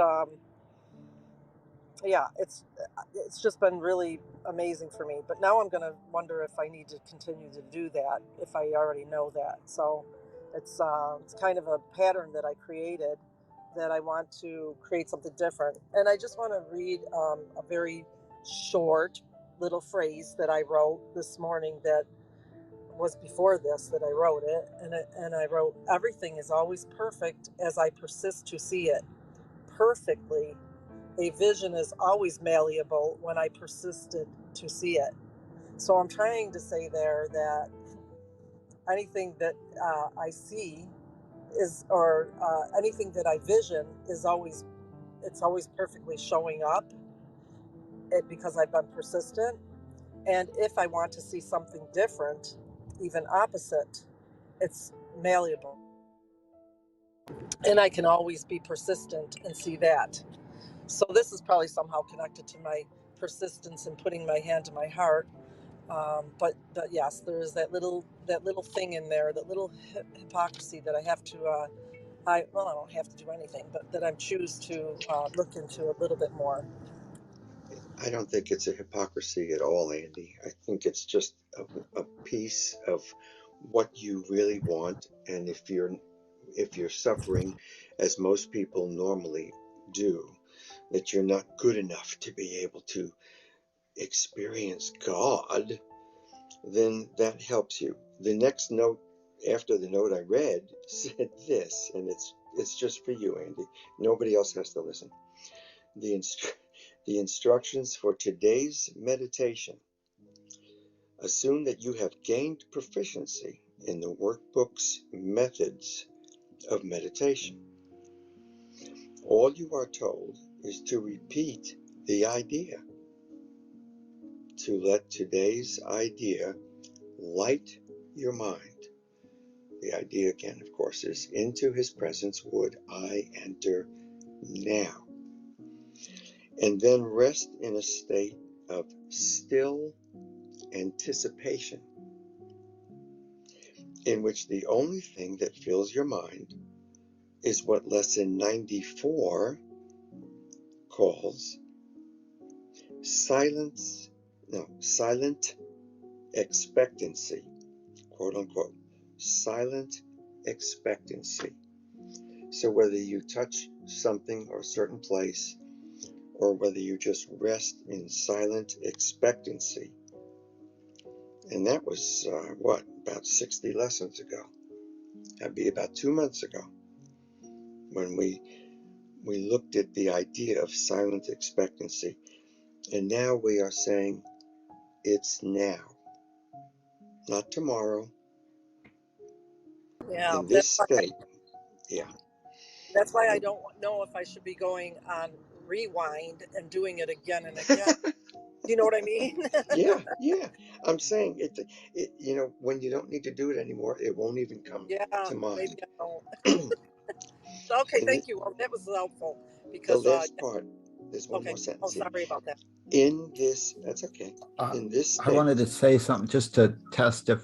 it's just been really amazing for me. But now I'm going to wonder if I need to continue to do that, if I already know that. So it's kind of a pattern that I created, that I want to create something different. And I just want to read a very short little phrase that I wrote this morning, that was before this, that I wrote it. And I wrote, everything is always perfect as I persist to see it. perfectly, a vision is always malleable when I persisted to see it. So I'm trying to say there that anything that I see is, or anything that I vision is always, it's always perfectly showing up, because I've been persistent. And if I want to see something different, even opposite, it's malleable. And I can always be persistent and see that. So this is probably somehow connected to my persistence in putting my hand to my heart. But yes, there is that little thing in there, that little hypocrisy that I have to. I don't have to do anything, but that I choose to look into a little bit more. I don't think it's a hypocrisy at all, Andy. I think it's just a piece of what you really want, and if you're suffering, as most people normally do, that you're not good enough to be able to experience God, then that helps you. The next note after the note I read said this, and it's just for you, Andy. Nobody else has to listen. The instructions for today's meditation assume that you have gained proficiency in the workbook's methods of meditation. All you are told is to repeat the idea, to let today's idea light your mind. The idea again, of course, is into his presence would I enter now. And then rest in a state of still anticipation, in which the only thing that fills your mind is what lesson 94 calls silent expectancy, quote unquote, silent expectancy. So whether you touch something or a certain place, or whether you just rest in silent expectancy, and that was about 60 lessons ago. That'd be about 2 months ago when we looked at the idea of silent expectancy. And now we are saying it's now, not tomorrow, Yeah, in this state. Yeah. that's why I don't know if I should be going on rewind and doing it again and again. You know what I mean? Yeah. I'm saying it, when you don't need to do it anymore, it won't even come Yeah, to maybe mind. I don't. Okay, In thank you. Well, that was helpful the because, last part, there's one okay. more Oh, sentence here. sorry about that. That's okay. Uh, In this I state, wanted to say something just to test if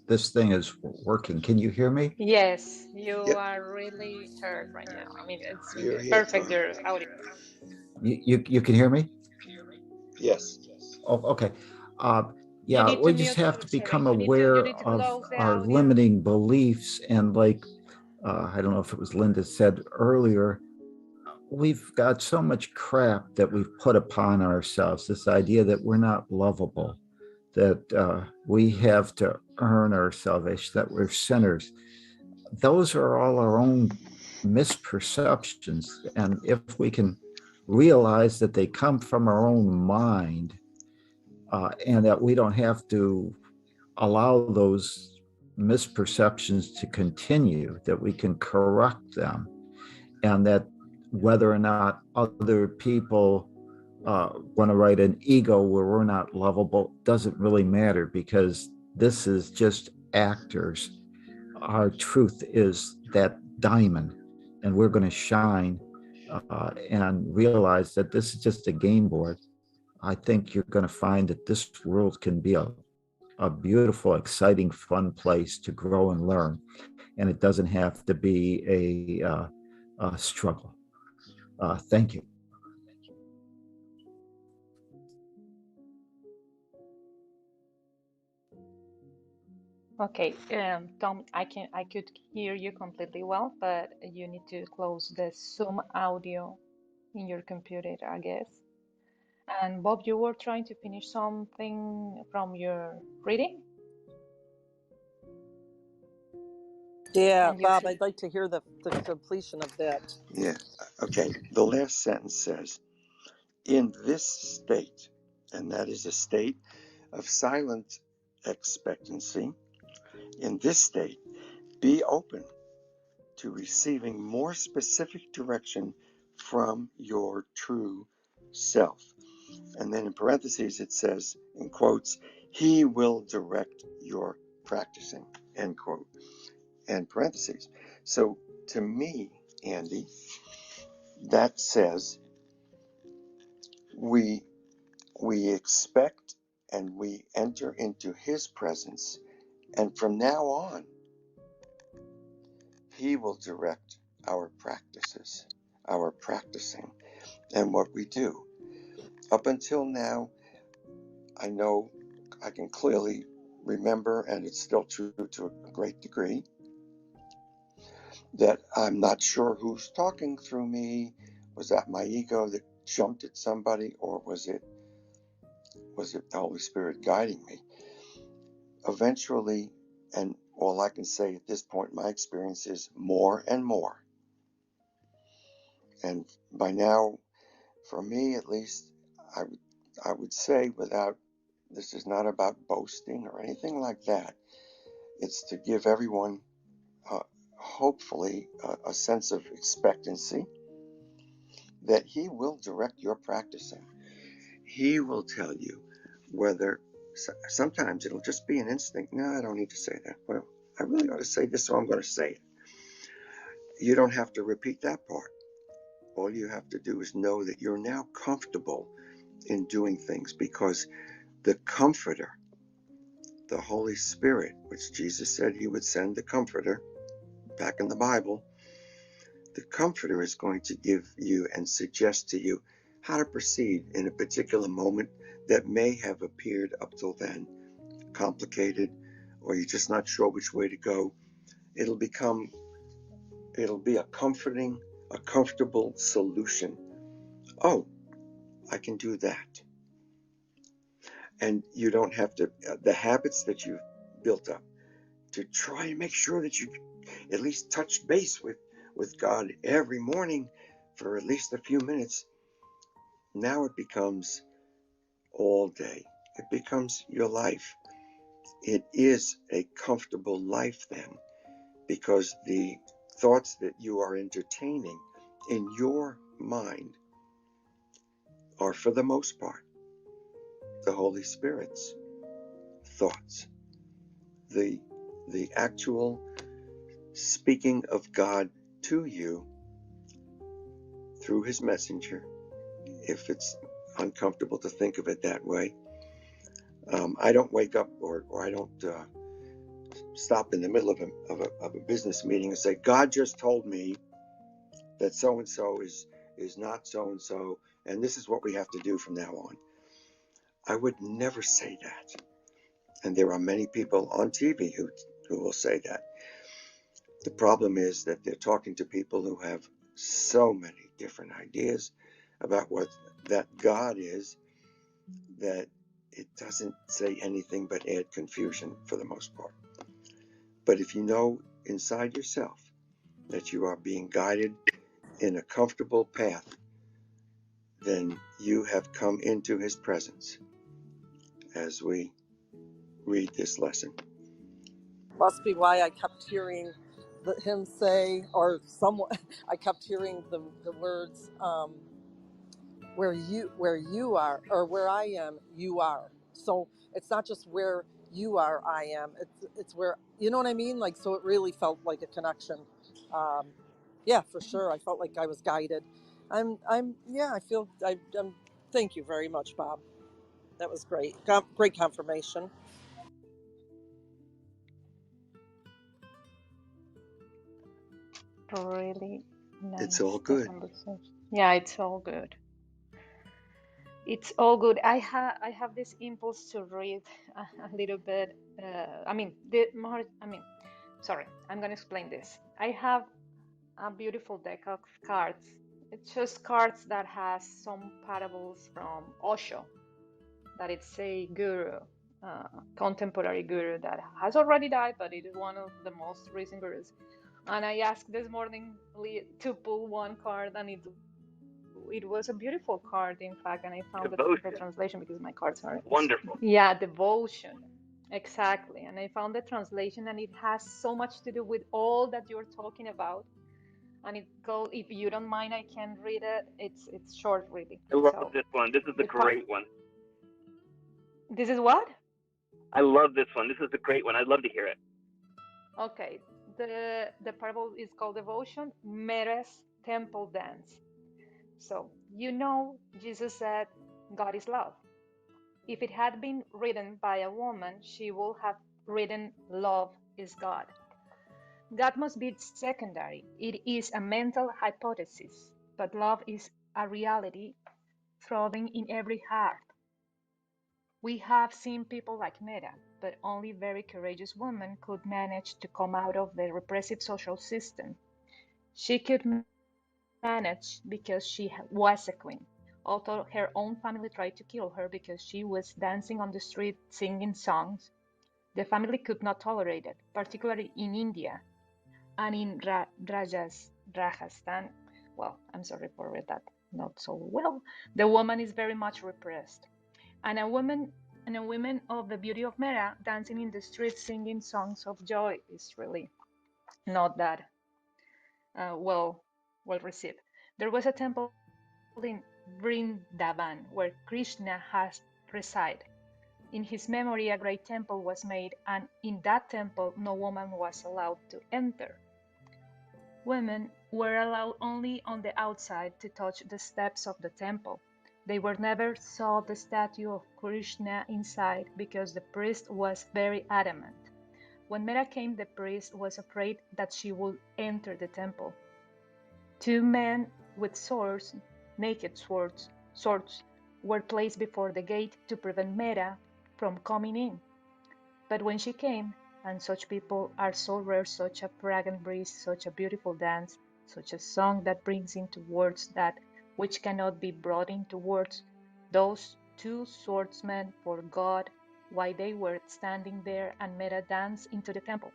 this thing is working. Can you hear me? Yes, you yep, are really heard right now. I mean, it's you're here perfect, fine. your audio. You can hear me? Yes. Oh, okay. Uh, You yeah, need to we just mute, have to sorry, become you aware need to of close the our audio. limiting beliefs. And like, I don't know if it was Linda said earlier, we've got so much crap that we've put upon ourselves. This idea that we're not lovable, that we have to earn our salvation, that we're sinners. Those are all our own misperceptions. And if we can realize that they come from our own mind, and that we don't have to allow those misperceptions to continue, that we can correct them, and that whether or not other people want to write an ego where we're not lovable doesn't really matter, because this is just actors. Our truth is that diamond, and we're going to shine and realize that this is just a game board. I think you're going to find that this world can be a beautiful, exciting, fun place to grow and learn. And it doesn't have to be a struggle. Thank you. Okay, Tom, I could hear you completely well, but you need to close the Zoom audio in your computer, I guess. And Bob, you were trying to finish something from your reading? Yeah, Can you Bob, see? I'd like to hear the completion of that. Yeah. Okay. The last sentence says, in this state, and that is a state of silent expectancy, in this state, be open to receiving more specific direction from your true self. And then in parentheses, it says, in quotes, he will direct your practicing, end quote, end parentheses. So to me, Andy, that says we expect and we enter into his presence, and from now on, he will direct our practices, our practicing, and what we do. Up until now, I know I can clearly remember, and it's still true to a great degree, that I'm not sure who's talking through me. Was that my ego that jumped at somebody, or was it the Holy Spirit guiding me? Eventually, and all I can say at this point, my experience is more and more. And by now, for me at least, I would say, without, this is not about boasting or anything like that. It's to give everyone, hopefully, a sense of expectancy that he will direct your practicing. He will tell you whether, sometimes it'll just be an instinct. No, I don't need to say that. Well, I really ought to say this, so I'm going to say it. You don't have to repeat that part. All you have to do is know that you're now comfortable in doing things, because the Comforter, the Holy Spirit, which Jesus said he would send the Comforter back in the Bible, the Comforter is going to give you and suggest to you how to proceed in a particular moment that may have appeared up till then complicated, or you're just not sure which way to go. It'll be a comforting, a comfortable solution. Oh, I can do that. And you don't have to, the habits that you've built up to try and make sure that you at least touch base with God every morning for at least a few minutes. Now it becomes all day. It becomes your life. It is a comfortable life then, because the thoughts that you are entertaining in your mind are, for the most part, the Holy Spirit's thoughts. The actual speaking of God to you through his messenger, if it's uncomfortable to think of it that way. I don't wake up, or I don't stop in the middle of a business meeting and say, God just told me that so-and-so is not so-and-so, and this is what we have to do from now on. I would never say that. And there are many people on TV who will say that. The problem is that they're talking to people who have so many different ideas about what that God is, that it doesn't say anything but add confusion for the most part. But if you know inside yourself that you are being guided in a comfortable path, then you have come into his presence as we read this lesson. Must be why I kept hearing him say, or someone, I kept hearing the words, where you are, or where I am, you are. So it's not just where you are, I am. It's where, you know what I mean? Like, so it really felt like a connection. Um, yeah, for sure. I felt like I was guided. Yeah, I'm, thank you very much, Bob. That was great. Great confirmation. Really It's all nice, the good. conversation. Yeah, it's all good. It's all good. I have this impulse to read a little bit. I mean, the more. I mean, sorry. I'm gonna explain this. I have a beautiful deck of cards. It's just cards that has some parables from Osho, that it's a guru. contemporary guru that has already died, but it is one of the most recent gurus. And I asked this morning to pull one card, and it was a beautiful card, in fact, and I found the Devotion. translation because my cards are Wonderful. yeah, devotion. Exactly. And I found the translation, and it has so much to do with all that you're talking about. And it goes, if you don't mind, I can read it. It's short, really. I love So this one. This is a the part. great one. This is what? I love this one. This is a great one. I'd love to hear it. Okay. The parable is called Devotion, Mera's Temple Dance. So, Jesus said, God is love. If it had been written by a woman, she would have written, love is God. God must be secondary. It is a mental hypothesis, but love is a reality throbbing in every heart. We have seen people like Mera, but only very courageous women could manage to come out of the repressive social system. She could manage because she was a queen, although her own family tried to kill her because she was dancing on the street singing songs. The family could not tolerate it, particularly in India and in Rajasthan. Well, I'm sorry for that, not so well. The woman is very much repressed. And a woman of the beauty of Mera dancing in the streets singing songs of joy is really not that well received. There was a temple in Vrindavan where Krishna has resided. In his memory, a great temple was made, and in that temple, no woman was allowed to enter. Women were allowed only on the outside to touch the steps of the temple. They were never saw the statue of Krishna inside because the priest was very adamant. When Mera came, the priest was afraid that she would enter the temple. Two men with swords, naked swords, were placed before the gate to prevent Mera from coming in. But when she came, and such people are so rare, such a fragrant breeze, such a beautiful dance, such a song that brings into words that which cannot be brought into words, those two swordsmen forgot why they were standing there and made a dance into the temple.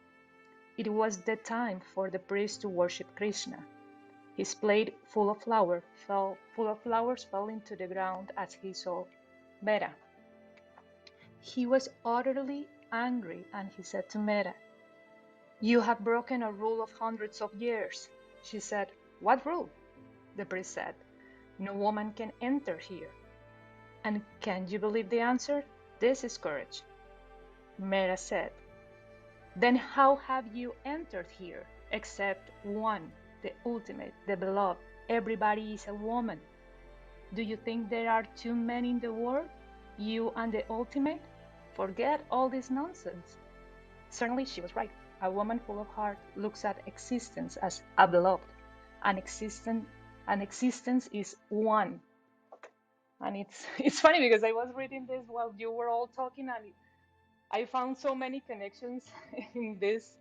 It was the time for the priest to worship Krishna. His plate full of flowers fell into the ground as he saw Mera. He was utterly angry, and he said to Mera, "You have broken a rule of hundreds of years." She said, "What rule?" The priest said, "No woman can enter here." And can you believe the answer? This is courage. Mera said, "Then how have you entered here, except one, the ultimate, the beloved? Everybody is a woman. Do you think there are too many in the world, you and the ultimate? Forget all this nonsense." Certainly she was right. A woman full of heart looks at existence as a beloved. An existence is one. And it's funny because I was reading this while you were all talking, and I found so many connections in this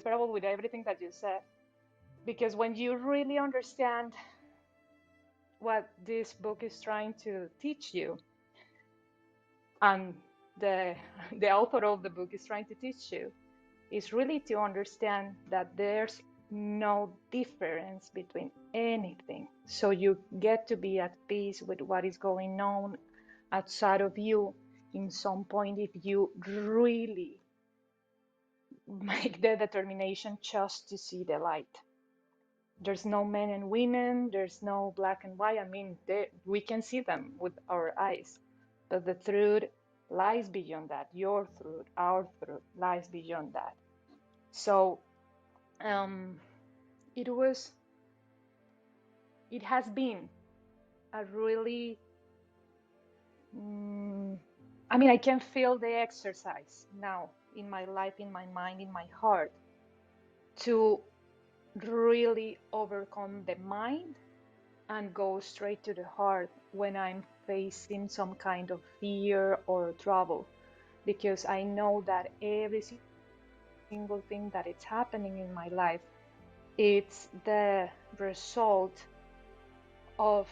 parable with everything that you said. Because when you really understand what this book is trying to teach you, and the author of the book is trying to teach you, is really to understand that there's no difference between anything. So you get to be at peace with what is going on outside of you in some point if you really make the determination just to see the light. There's no men and women, there's no black and white. I mean, we can see them with our eyes, but the truth lies beyond that. Your truth, our truth lies beyond that. So it has been a really, I can feel the exercise now in my life, in my mind, in my heart, to really overcome the mind and go straight to the heart when I'm facing some kind of fear or trouble, because I know that every single thing that is happening in my life, it's the result of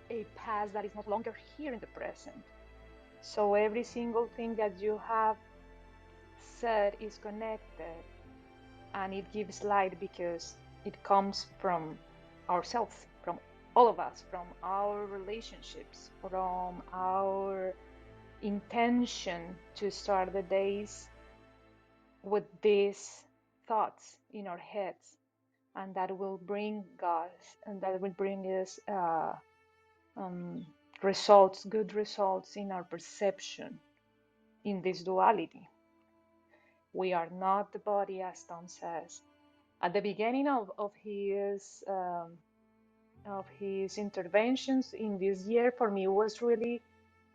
a past that is not longer here in the present. So every single thing that you have said is connected, and it gives light because it comes from ourselves, from all of us, from our relationships, from our intention to start the days with these thoughts in our heads, and that will bring us, and that will bring us um, results, good results in our perception in this duality. We are not the body, as Tom says. At the beginning of his interventions in this year, for me was really,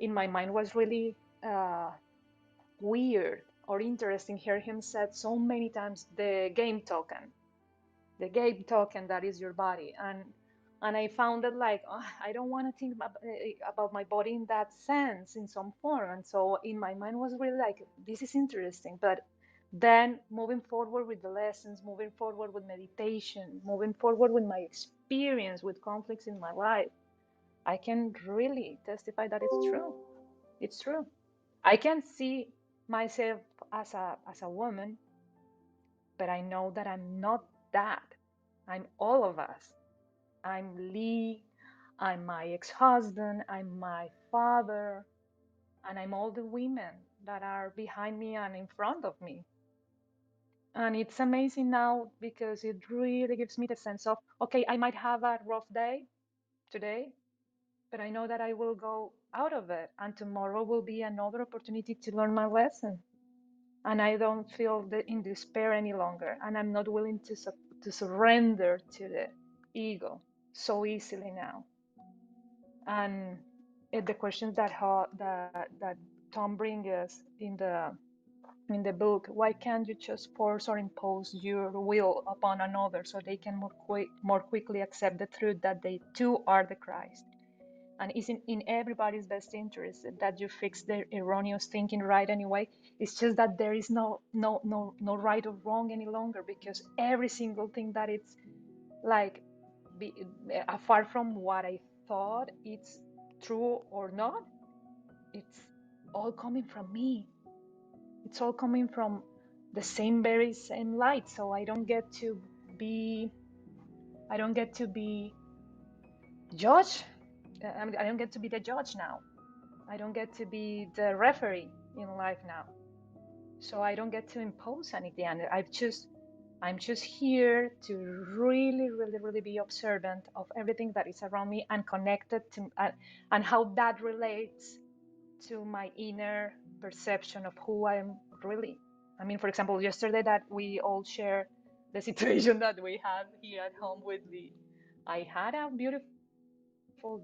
in my mind, was really weird or interesting. Hear him said so many times the game token that is your body, and I found that like, oh, I don't want to think about my body in that sense, in some form. And so in my mind was really like, this is interesting. But then moving forward with the lessons, moving forward with meditation, moving forward with my experience with conflicts in my life, I can really testify that it's true. It's true. I can see myself as a woman, but I know that I'm not that. I'm all of us. I'm Lee, I'm my ex-husband, I'm my father, and I'm all the women that are behind me and in front of me. And it's amazing now because it really gives me the sense of, okay, I might have a rough day today, but I know that I will go out of it, and tomorrow will be another opportunity to learn my lesson. And I don't feel in despair any longer, and I'm not willing to surrender to the ego so easily now. And the questions that Tom brings us in the book, why can't you just force or impose your will upon another so they can more quickly accept the truth that they too are the Christ? And it's in everybody's best interest that you fix their erroneous thinking right anyway. It's just that there is no right or wrong any longer, because every single thing that it's like be, apart from what I thought it's true or not, it's all coming from me. It's all coming from the very same light. So I don't get to be judged. I don't get to be the judge now. I don't get to be the referee in life now. So I don't get to impose anything. And I'm just here to really be observant of everything that is around me and connected to, and how that relates to my inner perception of who I am really. I mean, for example, yesterday that we all share the situation that we had here at home with Lee, I had a beautiful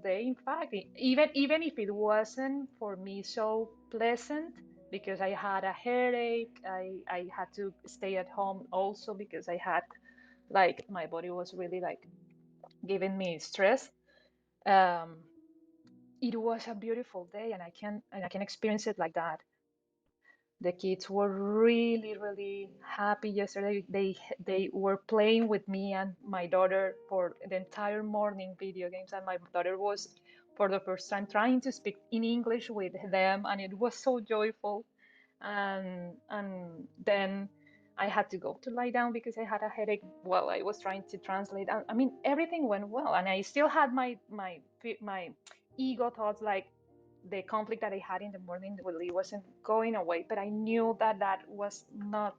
day. In fact, even if it wasn't for me so pleasant, because I had a headache, I had to stay at home also because I had, like, my body was really like giving me stress. Um, it was a beautiful day, and I can experience it like that. The kids were really happy yesterday. They were playing with me and my daughter for the entire morning, video games, and my daughter was for the first time trying to speak in English with them, and it was so joyful. And then I had to go to lie down because I had a headache while I was trying to translate. I mean, everything went well, and I still had my ego thoughts, like the conflict that I had in the morning really wasn't going away, but I knew that that was not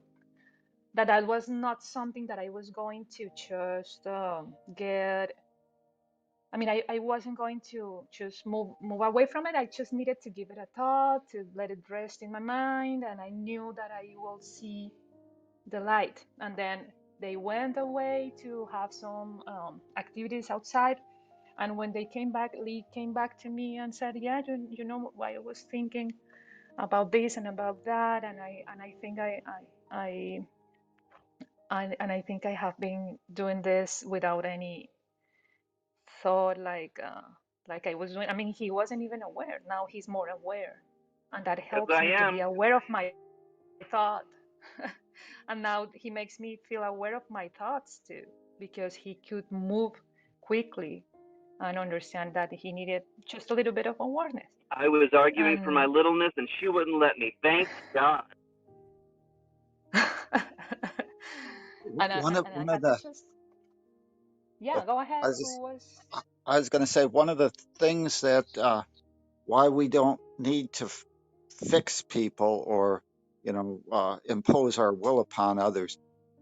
something that I was going to just get. I mean, I wasn't going to just move away from it. I just needed to give it a thought, to let it rest in my mind, and I knew that I will see the light. And then they went away to have some activities outside. And when they came back, Lee came back to me and said, "Yeah, you know why I was thinking about this and about that, and I think I think I have been doing this without any thought, like I was doing. I mean, he wasn't even aware. Now he's more aware, and that Yes, helps I me to be am. aware of my thought. And now he makes me feel aware of my thoughts too, because he could move quickly and understand that he needed just a little bit of awareness. I was arguing for my And littleness, and she wouldn't let me. Thank God. and One of I had to the just, yeah, go I ahead. was Who was? I was going to say one of the things that why we don't need to fix people or impose our will upon others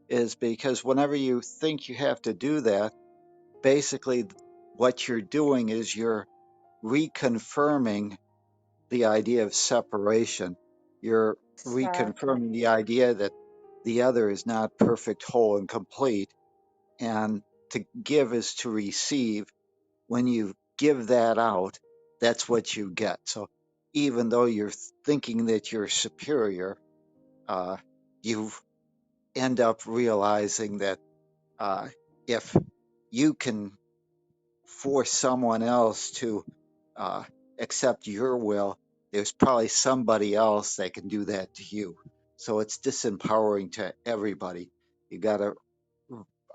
is because whenever you think you have to do that, basically what you're doing is you're reconfirming the idea of separation. You're Exactly. reconfirming the idea that the other is not perfect, whole, and complete. And to give is to receive. When you give that out, that's what you get. So even though you're thinking that you're superior, uh, you end up realizing that if you can force someone else to uh, accept your will, there's probably somebody else that can do that to you. So it's disempowering to everybody. You got to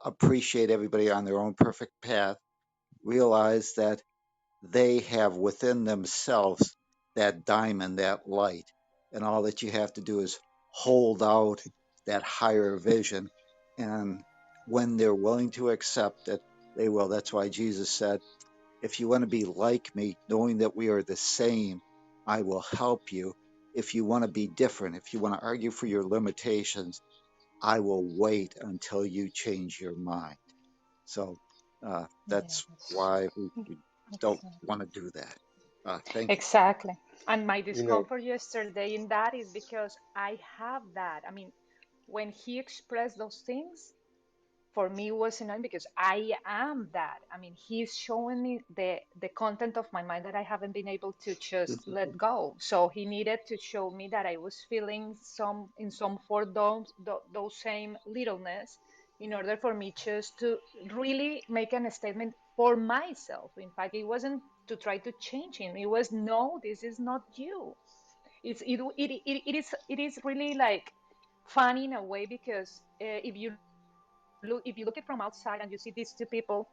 appreciate everybody on their own perfect path, realize that they have within themselves that diamond, that light. And all that you have to do is hold out that higher vision. And when they're willing to accept it, they will. That's why Jesus said, if you want to be like me, knowing that we are the same, I will help you. If you want to be different, if you want to argue for your limitations, I will wait until you change your mind. So that's Yes. why we don't Exactly. want to do that. Thank you. Exactly. And my You know, discomfort yesterday in that is because I have that. I mean, when he expressed those things, for me it was annoying because I am that. I mean, he's showing me the content of my mind that I haven't been able to just let go. So he needed to show me that I was feeling some for those same littleness in order for me just to really make a statement for myself. In fact, it wasn't to try to change him. It was, no, this is not you. It is really like funny in a way because if you look it from outside and you see these two people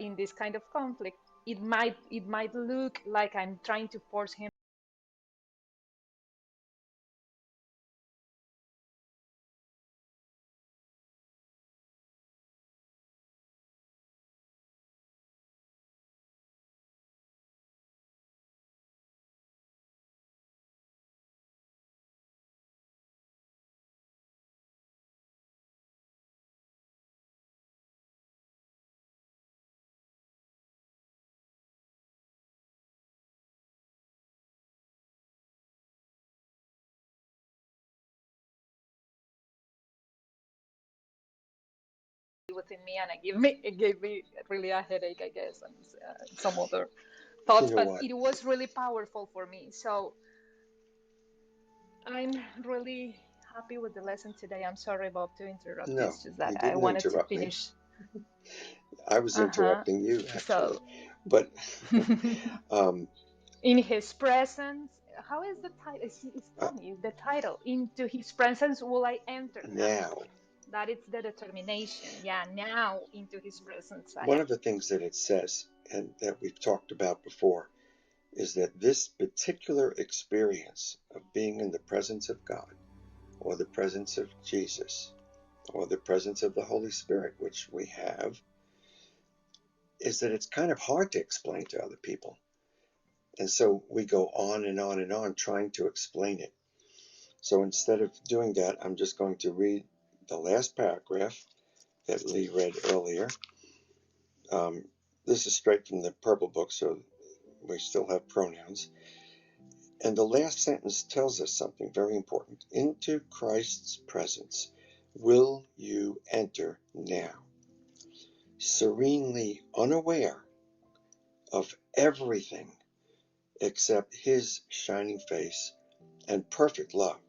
in this kind of conflict, it might look like I'm trying to force him within me, and it gave me really a headache, I guess, and some other you thoughts. know But what? it was really powerful for me. So I'm really happy with the lesson today. I'm sorry, Bob, to interrupt you. No, It's just you that I didn't wanted to interrupt me. finish. I was Uh-huh. interrupting you, actually. So But um, in his presence, how is the title? It's uh, funny, the title. Into his presence will I enter now. now, That is the determination. Yeah, now into his presence I one am. of the things that it says, and that we've talked about before, is that this particular experience of being in the presence of God, or the presence of Jesus, or the presence of the Holy Spirit, which we have, is that it's kind of hard to explain to other people. And so we go on and on and on trying to explain it. So instead of doing that, I'm just going to read the last paragraph that Lee read earlier. This is straight from the Purple Book, so we still have pronouns. And the last sentence tells us something very important. Into Christ's presence will you enter now, serenely unaware of everything except his shining face and perfect love.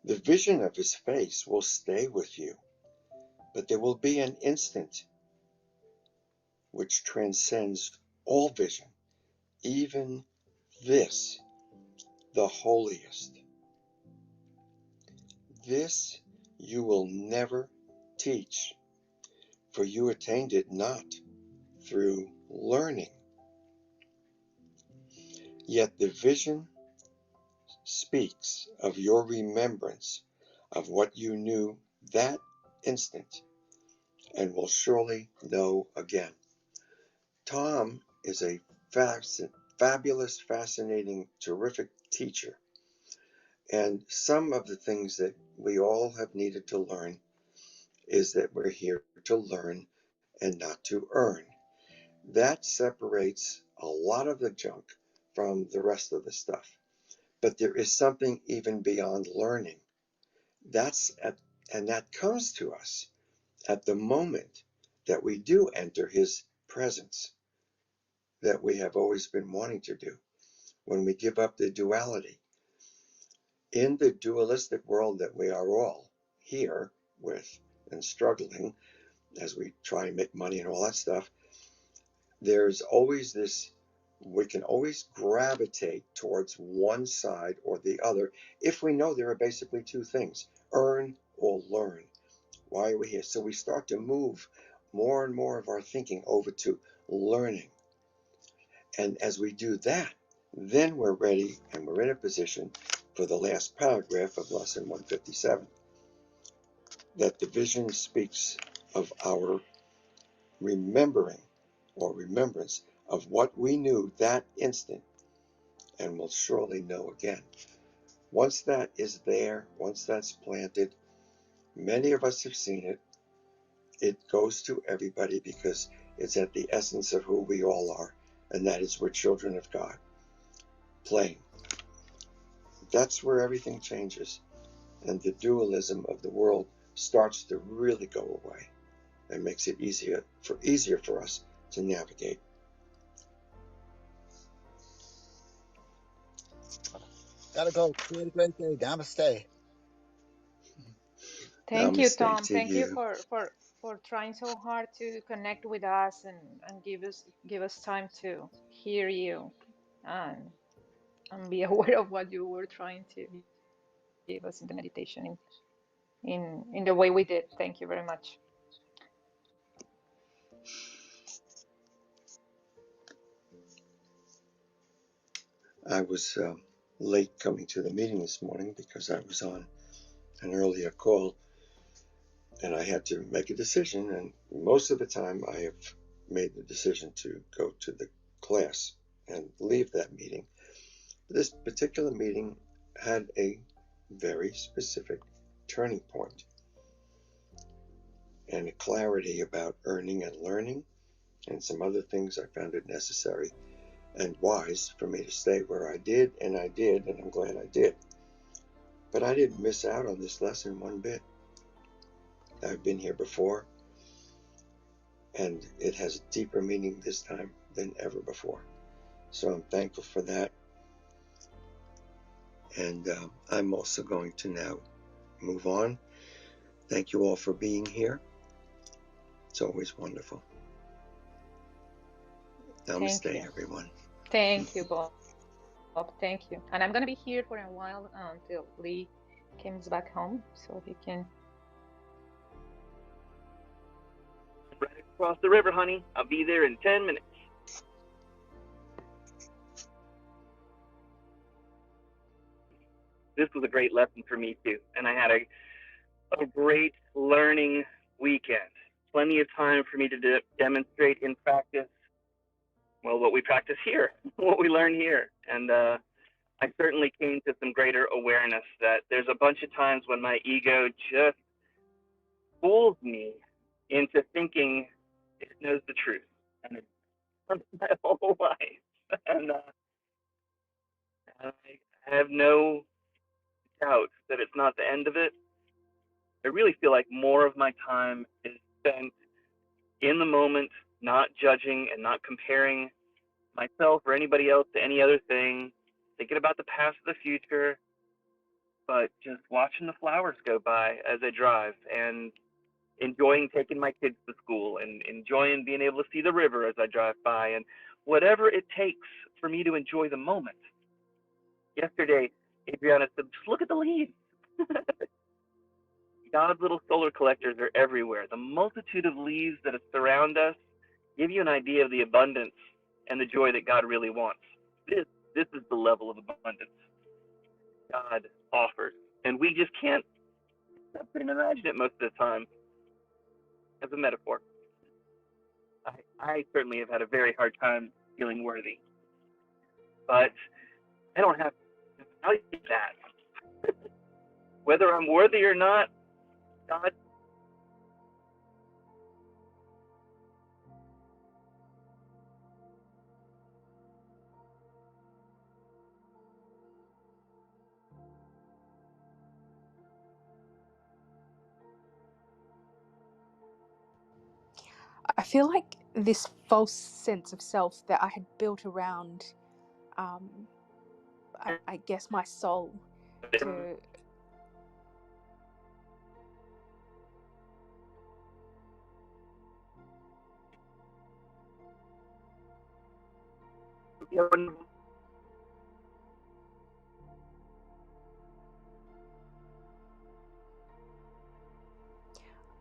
The vision of his face will stay with you, but there will be an instant which transcends all vision, even this, the holiest. This you will never teach, for you attained it not through learning. Yet the vision speaks of your remembrance of what you knew that instant and will surely know again. Tom is a fabulous, fascinating, terrific teacher. And some of the things that we all have needed to learn is that we're here to learn and not to earn. That separates a lot of the junk from the rest of the stuff. But there is something even beyond learning. And that comes to us at the moment that we do enter his presence, that we have always been wanting to do, when we give up the duality. In the dualistic world that we are all here with and struggling as we try and make money and all that stuff, there's always this, we can always gravitate towards one side or the other if we know there are basically two things, earn or learn. Why are we here? So we start to move more and more of our thinking over to learning. And as we do that, then we're ready and we're in a position for the last paragraph of lesson 157, that the vision speaks of our remembering or remembrance of what we knew that instant and will surely know again. Once that is there, once that's planted, many of us have seen it. It goes to everybody because it's at the essence of who we all are, and that is we're children of God, playing. That's where everything changes, and the dualism of the world starts to really go away and makes it easier for us to navigate. Gotta go. Create a great day. Namaste. Thank you, Namaste Tom. to Thank you you. for trying so hard to connect with us and give us time to hear you and be aware of what you were trying to give us in the meditation in the way we did. Thank you very much. I was late coming to the meeting this morning because I was on an earlier call and I had to make a decision, and most of the time I have made the decision to go to the class and leave that meeting. But this particular meeting had a very specific turning point and a clarity about earning and learning and some other things. I found it necessary and wise for me to stay where I did, and I'm glad I did. But I didn't miss out on this lesson one bit. I've been here before, and it has a deeper meaning this time than ever before. So I'm thankful for that. And I'm also going to now move on. Thank you all for being here. It's always wonderful. Namaste, everyone. Thank you, Bob. Thank you. And I'm going to be here for a while until Lee comes back home so he can. Right across the river, honey. I'll be there in 10 minutes. This was a great lesson for me, too. And I had a great learning weekend. Plenty of time for me to demonstrate in practice, well, what we practice here, what we learn here. And I certainly came to some greater awareness that there's a bunch of times when my ego just fools me into thinking it knows the truth. And it's my whole life. And I have no doubt that it's not the end of it. I really feel like more of my time is spent in the moment, not judging and not comparing myself or anybody else to any other thing, thinking about the past or the future, but just watching the flowers go by as I drive and enjoying taking my kids to school and enjoying being able to see the river as I drive by, and whatever it takes for me to enjoy the moment. Yesterday, Adriana said, just look at the leaves. God's little solar collectors are everywhere. The multitude of leaves that surround us give you an idea of the abundance and the joy that God really wants. This is the level of abundance God offers, and we just can't imagine it most of the time as a metaphor. I certainly have had a very hard time feeling worthy, but I don't have to tell you that. Whether I'm worthy or not, God. I feel like this false sense of self that I had built around, I guess, my soul to.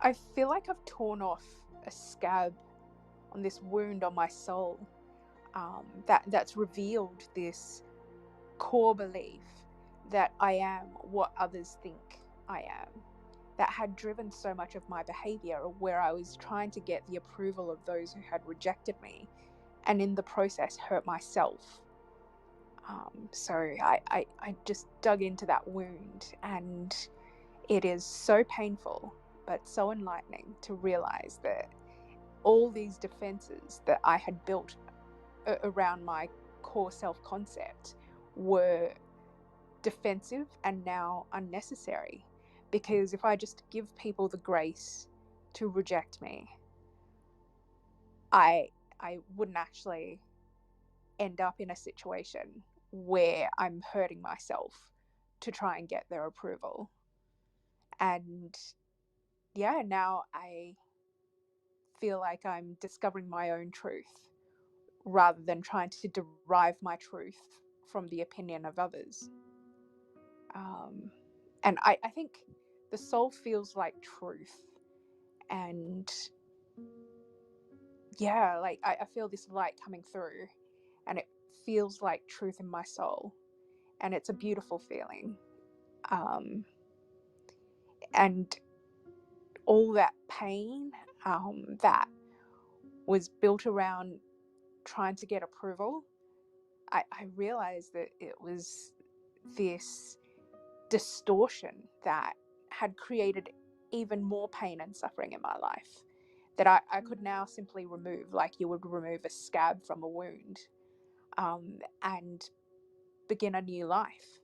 I feel like I've torn off a scab on this wound on my soul, that's revealed this core belief that I am what others think I am, that had driven so much of my behavior, where I was trying to get the approval of those who had rejected me, and in the process hurt myself. So I just dug into that wound, and it is so painful but so enlightening to realize that all these defenses that I had built around my core self-concept were defensive and now unnecessary. Because if I just give people the grace to reject me, I wouldn't actually end up in a situation where I'm hurting myself to try and get their approval. And yeah, now I feel like I'm discovering my own truth rather than trying to derive my truth from the opinion of others. And I think the soul feels like truth. And yeah, like I feel this light coming through, and it feels like truth in my soul. And it's a beautiful feeling. And all that pain that was built around trying to get approval, I realized that it was this distortion that had created even more pain and suffering in my life that I could now simply remove, like you would remove a scab from a wound, and begin a new life.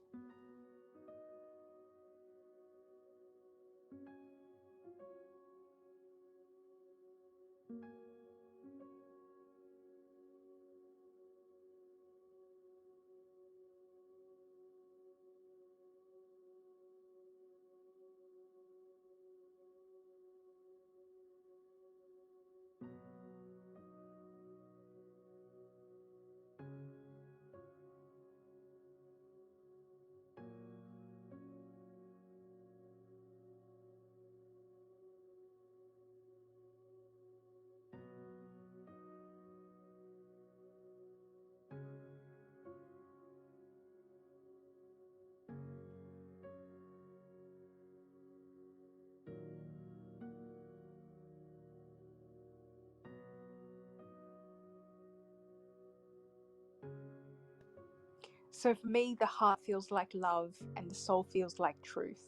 So for me, the heart feels like love and the soul feels like truth.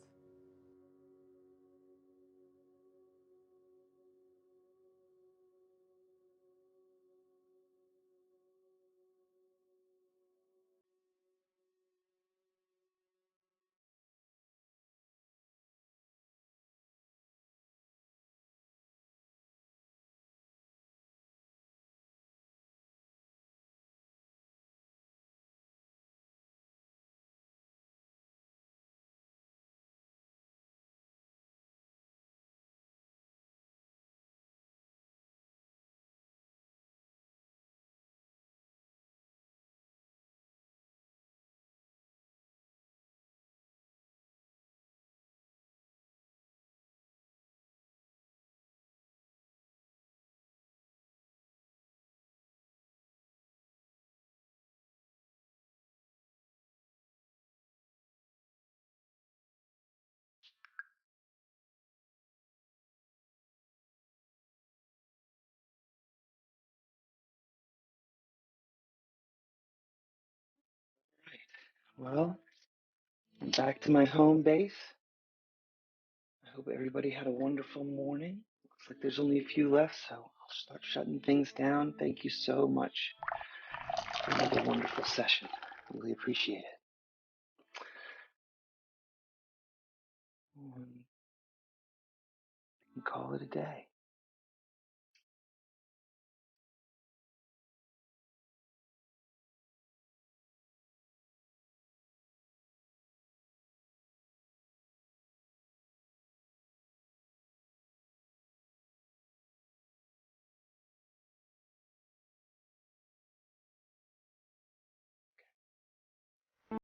Well, I'm back to my home base. I hope everybody had a wonderful morning. Looks like there's only a few left, so I'll start shutting things down. Thank you so much for another wonderful session. Really appreciate it. And call it a day.